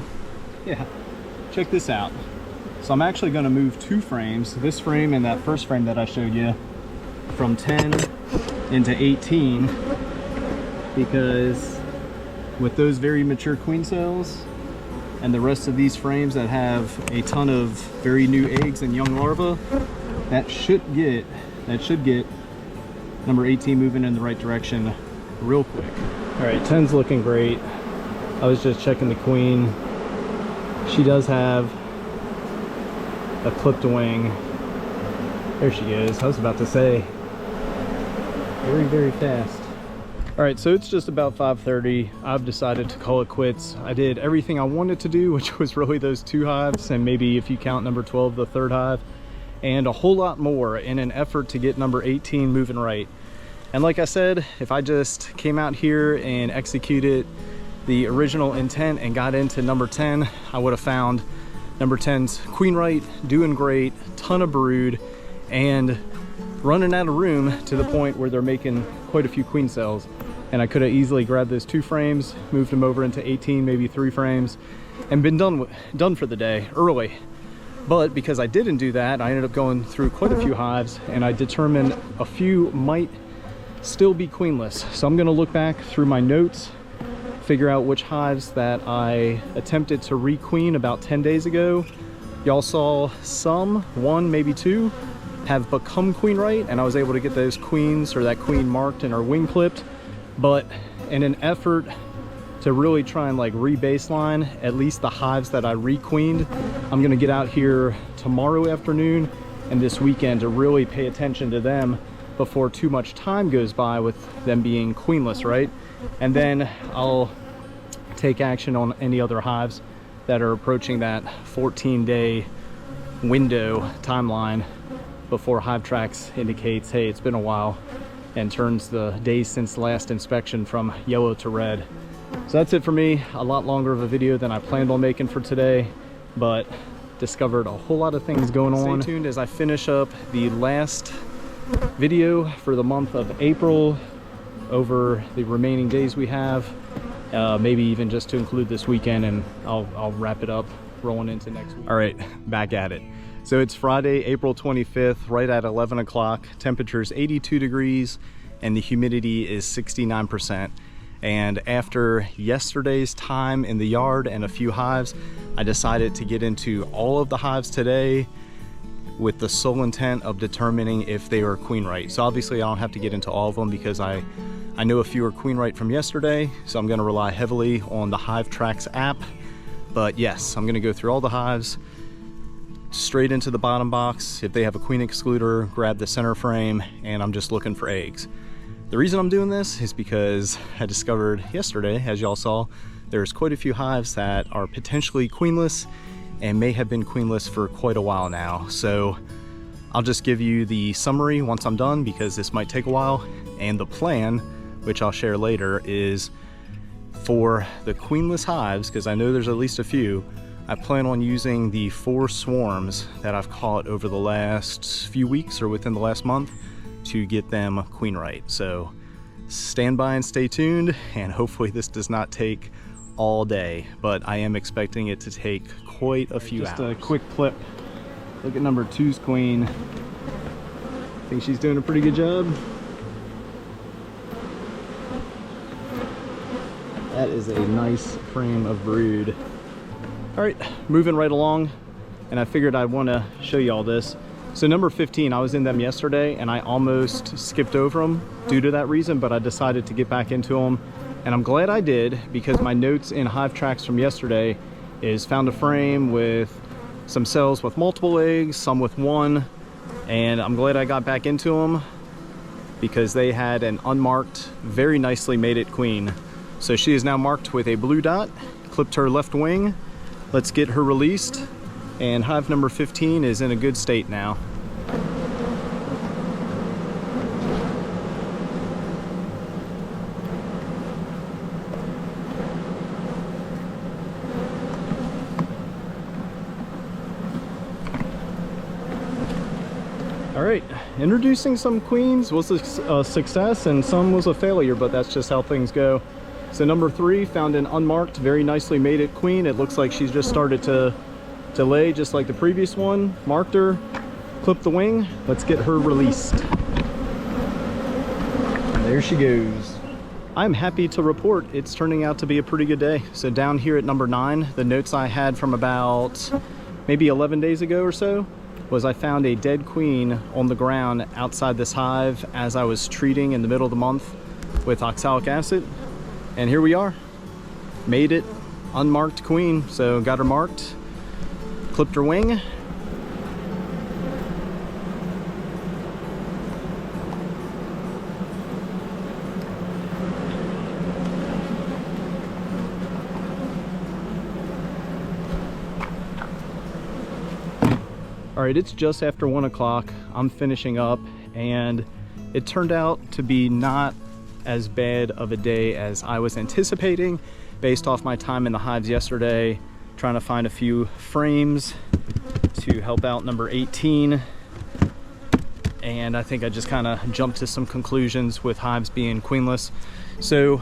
Yeah, check this out. So I'm actually going to move 2 frames, this frame and that first frame that I showed you, from 10 into 18, because with those very mature queen cells and the rest of these frames that have a ton of very new eggs and young larvae, that should get number 18 moving in the right direction real quick. All right, 10's looking great. I was just checking the queen. She does have a clipped wing. There she is. I was about to say, very, very fast. All right, so it's just about 5:30. I've decided to call it quits. I did everything I wanted to do, which was really those 2 hives, and maybe if you count number 12, the 3rd hive, and a whole lot more in an effort to get number 18 moving right. And like I said, if I just came out here and executed the original intent and got into number 10, I would have found number 10's queen right, doing great, ton of brood, and running out of room to the point where they're making quite a few queen cells. And I could have easily grabbed those 2 frames, moved them over into 18, maybe 3 frames, and been done for the day early. But because I didn't do that, I ended up going through quite a few hives, and I determined a few might still be queenless. So I'm going to look back through my notes, figure out which hives that I attempted to re-queen about 10 days ago Y'all saw some, one, maybe two, have become queen right, and I was able to get those queens or that queen marked and her wing clipped. But in an effort to really try and like re-baseline at least the hives that I re-queened, I'm gonna get out here tomorrow afternoon and this weekend to really pay attention to them before too much time goes by with them being queenless, right? And then I'll take action on any other hives that are approaching that 14-day window timeline before Hive Tracks indicates, hey, it's been a while, and turns the days since last inspection from yellow to red. So that's it for me. A lot longer of a video than I planned on making for today, but discovered a whole lot of things going on. Stay tuned as I finish up the last video for the month of April over the remaining days we have, maybe even just to include this weekend, and I'll wrap it up rolling into next week. All right, back at it. So it's Friday, April 25th, right at 11 o'clock. Temperature's 82 degrees and the humidity is 69%. And after yesterday's time in the yard and a few hives, I decided to get into all of the hives today with the sole intent of determining if they were queen right. So obviously I don't have to get into all of them because I know a few are queen right from yesterday, so I'm gonna rely heavily on the Hive Tracks app. But yes, I'm gonna go through all the hives, straight into the bottom box. If they have a queen excluder, grab the center frame, and I'm just looking for eggs. The reason I'm doing this is because I discovered yesterday, as y'all saw, there's quite a few hives that are potentially queenless and may have been queenless for quite a while now. So I'll just give you the summary once I'm done, because this might take a while. And the plan, which I'll share later, is for the queenless hives, because I know there's at least a few, I plan on using the 4 swarms that I've caught over the last few weeks or within the last month to get them queen right. So stand by and stay tuned, and hopefully this does not take all day, but I am expecting it to take quite a few hours. Just a quick clip. Look at number 2's queen. I think she's doing a pretty good job. That is a nice frame of brood. All right, moving right along, and I figured I'd want to show you all this. So number 15, I was in them yesterday and I almost skipped over them due to that reason, but I decided to get back into them, and I'm glad I did, because my notes in Hive Tracks from yesterday is found a frame with some cells with multiple eggs, some with one, and I'm glad I got back into them because they had an unmarked, very nicely mated queen. So she is now marked with a blue dot, clipped her left wing. Let's get her released, and hive number 15 is in a good state now. All right, introducing some queens was a success and some was a failure, but that's just how things go. So number 3 found an unmarked, very nicely mated queen. It looks like she's just started to lay just like the previous one. Marked her, clipped the wing. Let's get her released. There she goes. I'm happy to report it's turning out to be a pretty good day. So down here at number 9, the notes I had from about maybe 11 days ago or so was I found a dead queen on the ground outside this hive as I was treating in the middle of the month with oxalic acid. And here we are, made it, unmarked queen. So got her marked, clipped her wing. All right, it's just after 1 o'clock. I'm finishing up, and it turned out to be not as bad of a day as I was anticipating based off my time in the hives yesterday, trying to find a few frames to help out number 18. And I think I just kind of jumped to some conclusions with hives being queenless. So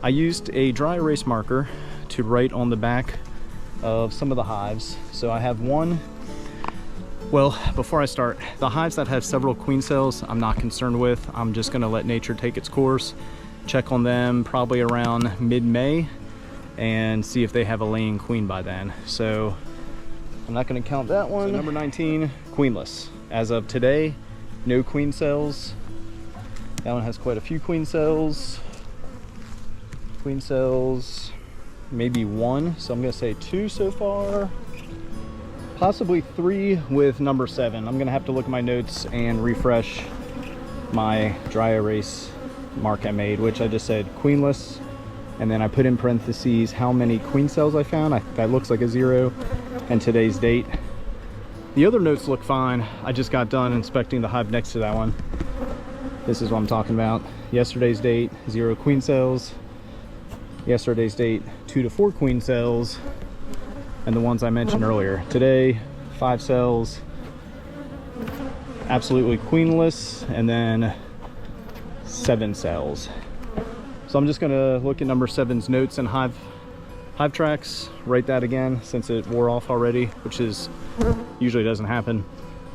I used a dry erase marker to write on the back of some of the hives. So I have one. Well, before I start, the hives that have several queen cells, I'm not concerned with. I'm just gonna let nature take its course, check on them probably around mid-May, and see if they have a laying queen by then. So I'm not going to count that one. So number 19, queenless. As of today, no queen cells. That one has quite a few queen cells. Queen cells, maybe one. So I'm going to say 2 so far. Possibly 3 with number 7. I'm going to have to look at my notes and refresh my dry erase mark I made, which I just said queenless. And then I put in parentheses how many queen cells I found. That looks like a 0, and today's date. The other notes look fine. I just got done inspecting the hive next to that one. This is what I'm talking about. Yesterday's date, 0 queen cells. Yesterday's date, 2 to 4 queen cells. And the ones I mentioned earlier. Today, 5 cells, absolutely queenless, and then 7 cells. So I'm just gonna look at number 7's notes and hive tracks, write that again since it wore off already, which is usually doesn't happen.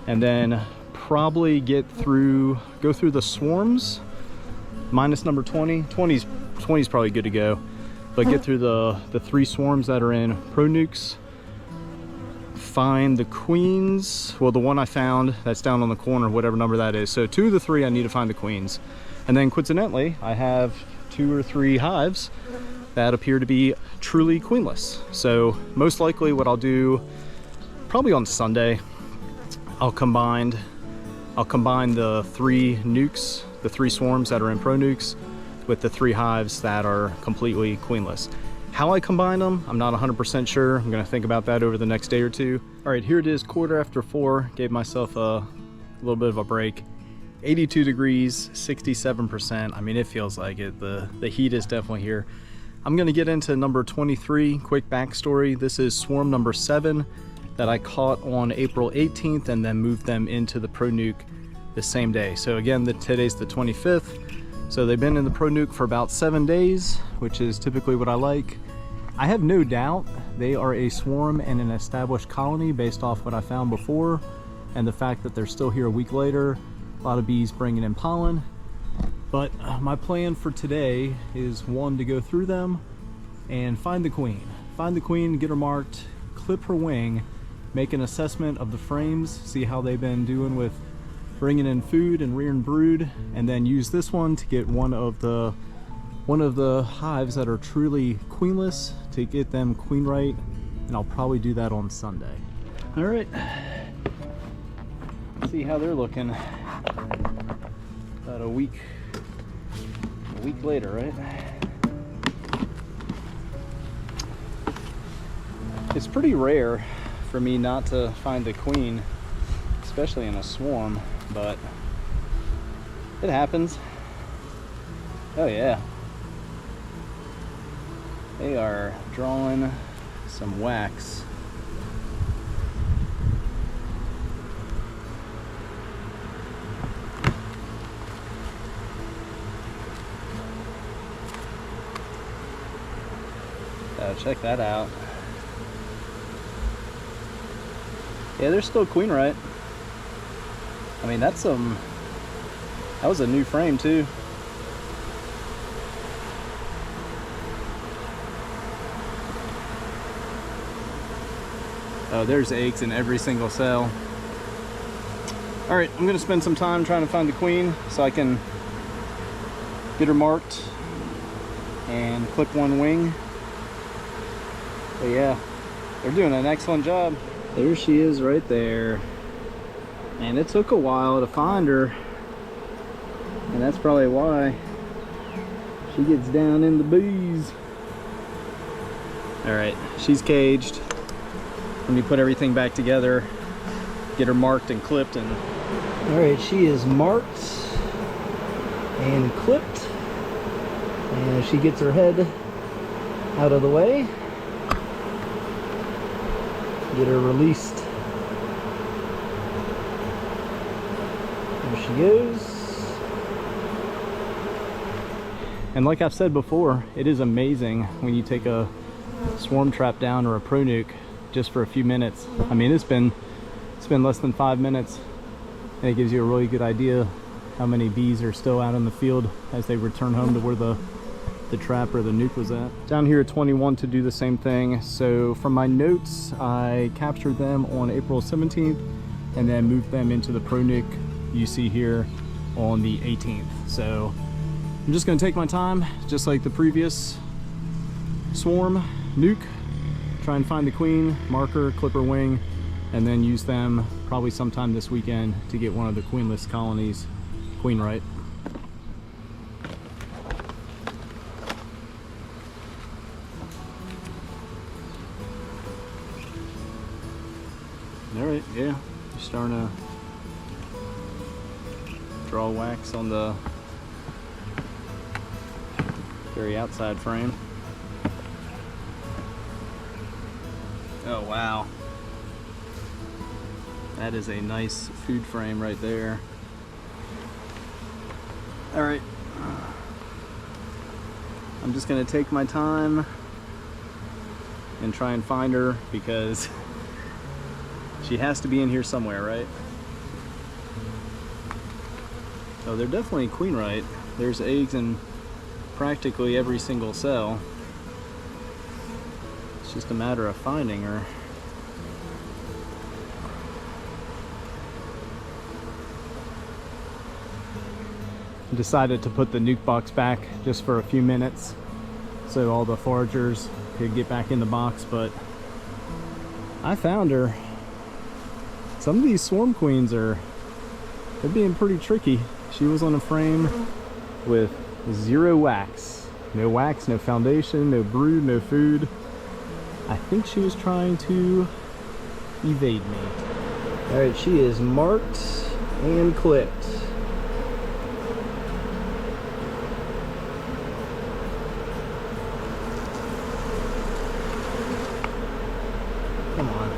And then probably go through the swarms, minus number 20. 20's probably good to go, but get through the 3 swarms that are in pro nukes. Find the queens, well, the one I found that's down on the corner, whatever number that is. So 2 of the 3 I need to find the queens. And then coincidentally, I have 2 or 3 hives that appear to be truly queenless. So most likely what I'll do, probably on Sunday, I'll combine the 3 nukes, the 3 swarms that are in pro nukes, with the 3 hives that are completely queenless. How I combine them, I'm not 100% sure. I'm gonna think about that over the next day or 2. All right, here it is, 4:15. Gave myself a little bit of a break. 82 degrees, 67%. I mean, it feels like it. The heat is definitely here. I'm gonna get into number 23, quick backstory. This is swarm number 7 that I caught on April 18th and then moved them into the pro nuke the same day. So again, today's the 25th. So they've been in the pro nuke for about 7 days, which is typically what I like. I have no doubt they are a swarm and an established colony based off what I found before, and the fact that they're still here a week later. A lot of bees bringing in pollen. But my plan for today is, 1, to go through them and find the queen. Find the queen, get her marked, clip her wing, make an assessment of the frames, see how they've been doing with bringing in food and rearing brood, and then use this one to get one of the hives that are truly queenless, to get them queen right, and I'll probably do that on Sunday. All right, see how they're looking. About a week later, right? It's pretty rare for me not to find a queen, especially in a swarm, but it happens. Oh yeah, they are drawing some wax. Check that out. Yeah, they're still queen right. I mean, that was a new frame too. Oh, there's eggs in every single cell. All right, I'm gonna spend some time trying to find the queen so I can get her marked and clip one wing. But yeah, they're doing an excellent job. There she is right there. And it took a while to find her. And that's probably why she gets down in the bees. All right, she's caged. Let me put everything back together, get her marked and clipped. And all right, she is marked and clipped. And she gets her head out of the way. Get her released. There she goes. And like I've said before, it is amazing when you take a swarm trap down or a pro nuke just for a few minutes. I mean, it's been less than 5 minutes, and it gives you a really good idea how many bees are still out in the field as they return home to where the the trap or the nuke was at. Down here at 21 to do the same thing. So from my notes, I captured them on April 17th and then moved them into the Pro Nuke you see here on the 18th. So I'm just gonna take my time, just like the previous swarm nuke, try and find the queen, marker, clipper wing, and then use them probably sometime this weekend to get one of the queenless colonies queen right. All right, yeah, you're starting to draw wax on the very outside frame. Oh wow, that is a nice food frame right there. All right, I'm just gonna take my time and try and find her because she has to be in here somewhere, right? Oh, they're definitely queen right. There's eggs in practically every single cell. It's just a matter of finding her. Decided to put the nuke box back just for a few minutes so all the foragers could get back in the box, but I found her. Some of these swarm queens they're being pretty tricky. She was on a frame with 0 wax. No wax, no foundation, no brood, no food. I think she was trying to evade me. All right, she is marked and clipped. Come on.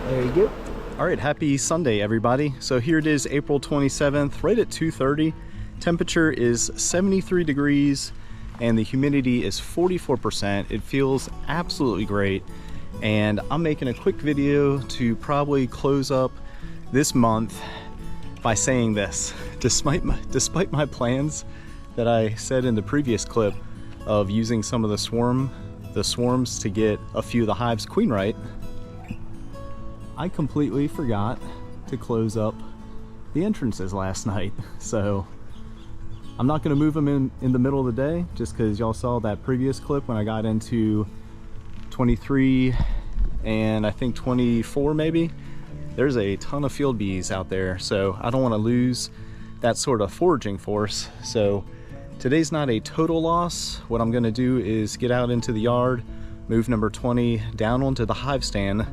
There you go. All right, happy Sunday, everybody. So here it is, April 27th, right at 2:30. Temperature is 73 degrees and the humidity is 44%. It feels absolutely great. And I'm making a quick video to probably close up this month by saying this. Despite my plans that I said in the previous clip of using some of the swarms to get a few of the hives queen right, I completely forgot to close up the entrances last night. So I'm not gonna move them in the middle of the day just because y'all saw that previous clip when I got into 23 and I think 24 maybe. There's a ton of field bees out there, so I don't want to lose that sort of foraging force. So today's not a total loss. What I'm gonna do is get out into the yard, move number 20 down onto the hive stand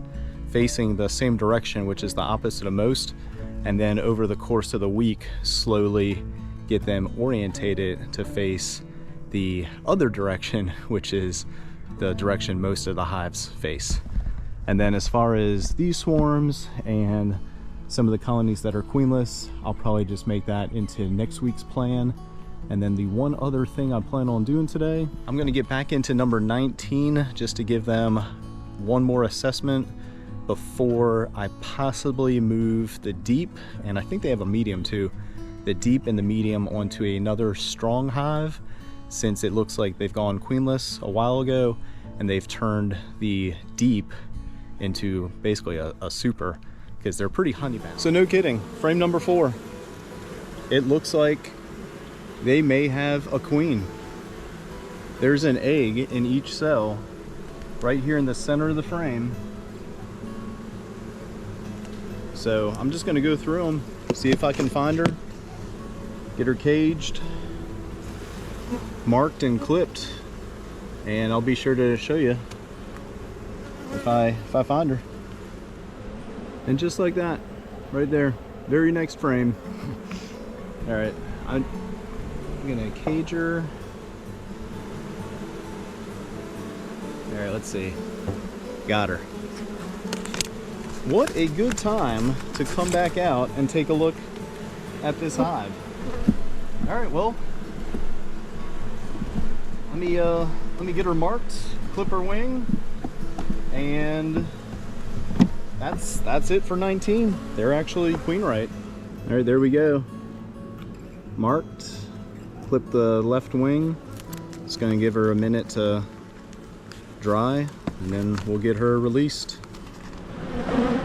facing the same direction, which is the opposite of most, and then over the course of the week slowly get them orientated to face the other direction, which is the direction most of the hives face. And then as far as these swarms and some of the colonies that are queenless, I'll probably just make that into next week's plan. And then the one other thing I plan on doing today, I'm gonna get back into number 19 just to give them one more assessment before I possibly move the deep, and I think they have a medium too, the deep and the medium onto another strong hive, since it looks like they've gone queenless a while ago and they've turned the deep into basically a super, because they're pretty honey bound. So no kidding, frame number 4. It looks like they may have a queen. There's an egg in each cell right here in the center of the frame. So I'm just gonna go through them, see if I can find her, get her caged, marked and clipped, and I'll be sure to show you if I find her. And just like that, right there, very next frame. All right, I'm gonna cage her. All right, let's see, got her. What a good time to come back out and take a look at this hive. All right, well, let me get her marked, clip her wing, and that's it for 19. They're actually queen right. All right, there we go. Marked, clip the left wing. Just gonna give her a minute to dry, and then we'll get her released.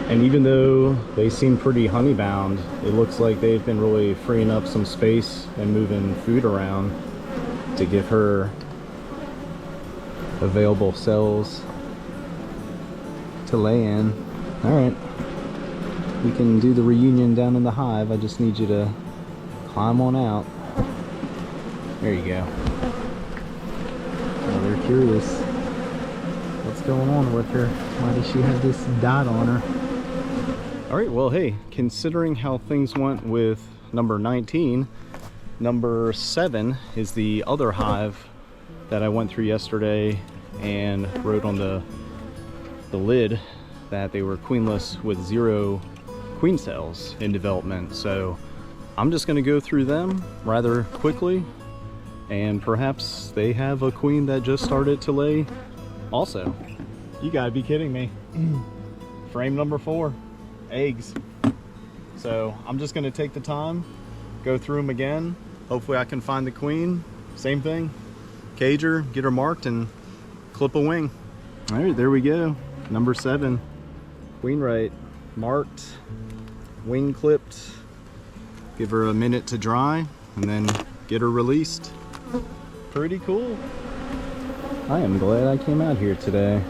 And even though they seem pretty honey bound, it looks like they've been really freeing up some space and moving food around to give her available cells to lay in. All right, we can do the reunion down in the hive. I just need you to climb on out. There you go. Oh, they're curious. What's going on with her? Why does she have this dot on her? All right, well, hey, considering how things went with number 19, number 7 is the other hive that I went through yesterday and wrote on the lid that they were queenless with 0 queen cells in development. So I'm just going to go through them rather quickly, and perhaps they have a queen that just started to lay also. You gotta be kidding me. Frame number 4, eggs. So I'm just gonna take the time, go through them again. Hopefully I can find the queen. Same thing, cage her, get her marked, and clip a wing. All right, there we go. Number 7, queen right, marked, wing clipped. Give her a minute to dry, and then get her released. Pretty cool. I am glad I came out here today.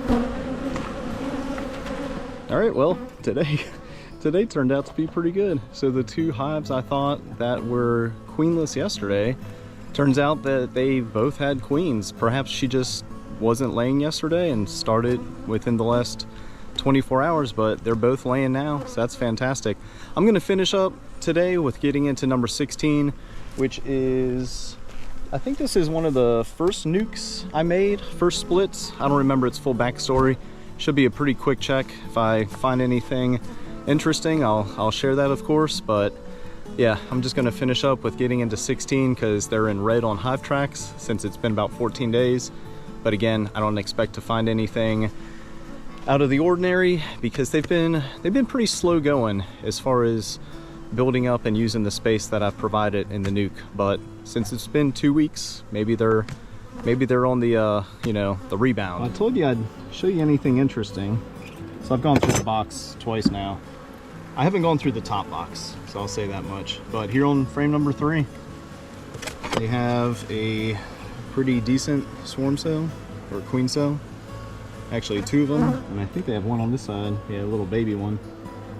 All right, well, today turned out to be pretty good. So the 2 hives I thought that were queenless yesterday, turns out that they both had queens. Perhaps she just wasn't laying yesterday and started within the last 24 hours, but they're both laying now, so that's fantastic. I'm gonna finish up today with getting into number 16, which is, I think this is one of the first nukes I made, first splits. I don't remember its full backstory. Should be a pretty quick check. If I find anything interesting, I'll share that, of course. But yeah, I'm just gonna finish up with getting into 16 because they're in red on Hive Tracks since it's been about 14 days. But again, I don't expect to find anything out of the ordinary because they've been pretty slow going as far as building up and using the space that I've provided in the nuke. But since it's been 2 weeks, maybe they're on the you know, the rebound. I told you I'd show you anything interesting. So I've gone through the box twice now. I haven't gone through the top box, so I'll say that much. But here on frame number 3, they have a pretty decent swarm cell or queen cell. Actually 2 of them, and I think they have one on this side. Yeah, a little baby one.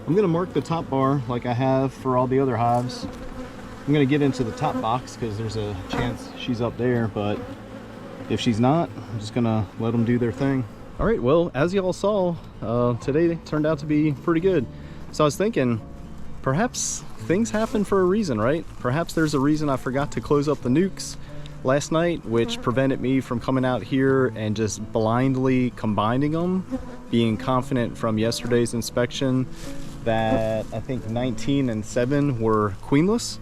I'm gonna mark the top bar like I have for all the other hives. I'm gonna get into the top box because there's a chance she's up there, but if she's not, I'm just gonna let them do their thing. All right, well, as y'all saw, today turned out to be pretty good. So I was thinking, perhaps things happen for a reason, right? Perhaps there's a reason I forgot to close up the nukes last night, which prevented me from coming out here and just blindly combining them, being confident from yesterday's inspection that I think 19 and 7 were queenless,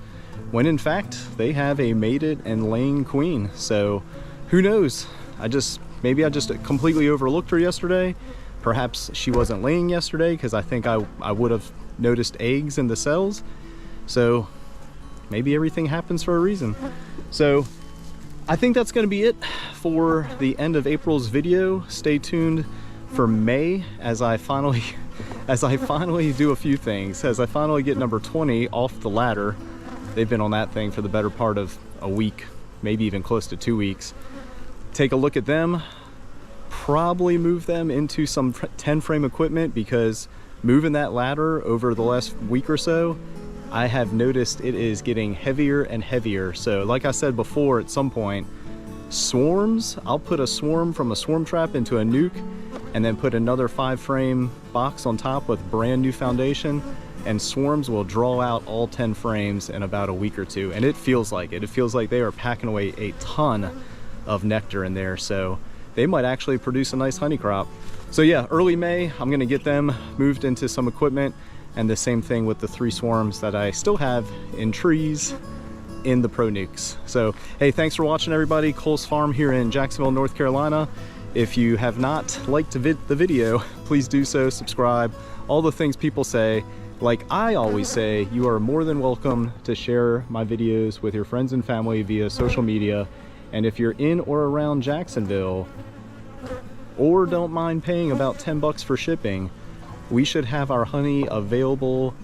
when in fact they have a mated and laying queen. So who knows? Maybe I just completely overlooked her yesterday. Perhaps she wasn't laying yesterday because I think I would have noticed eggs in the cells. So maybe everything happens for a reason. So I think that's going to be it for the end of April's video. Stay tuned for May as I finally do a few things. As I finally get number 20 off the ladder. They've been on that thing for the better part of a week, maybe even close to 2 weeks. Take a look at them. Probably move them into some 10 frame equipment because moving that ladder over the last week or so, I have noticed it is getting heavier and heavier. So like I said before, at some point, swarms, I'll put a swarm from a swarm trap into a nuke and then put another 5 frame box on top with brand new foundation, and swarms will draw out all 10 frames in about a week or 2. And it feels like it. It feels like they are packing away a ton of nectar in there. So they might actually produce a nice honey crop. So yeah, early May, I'm gonna get them moved into some equipment, and the same thing with the 3 swarms that I still have in trees in the Pro Nukes. So hey, thanks for watching everybody. Cole's Farm here in Jacksonville, North Carolina. If you have not liked the video, please do so, subscribe, all the things people say, Like I always say, you are more than welcome to share my videos with your friends and family via social media. And if you're in or around Jacksonville, or don't mind paying about 10 bucks for shipping, we should have our honey available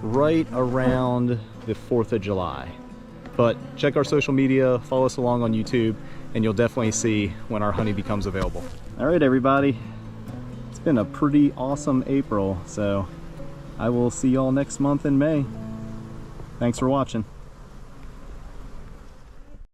right around the 4th of July. But check our social media, follow us along on YouTube, and you'll definitely see when our honey becomes available. All right, everybody. It's been a pretty awesome April, so I will see y'all next month in May. Thanks for watching.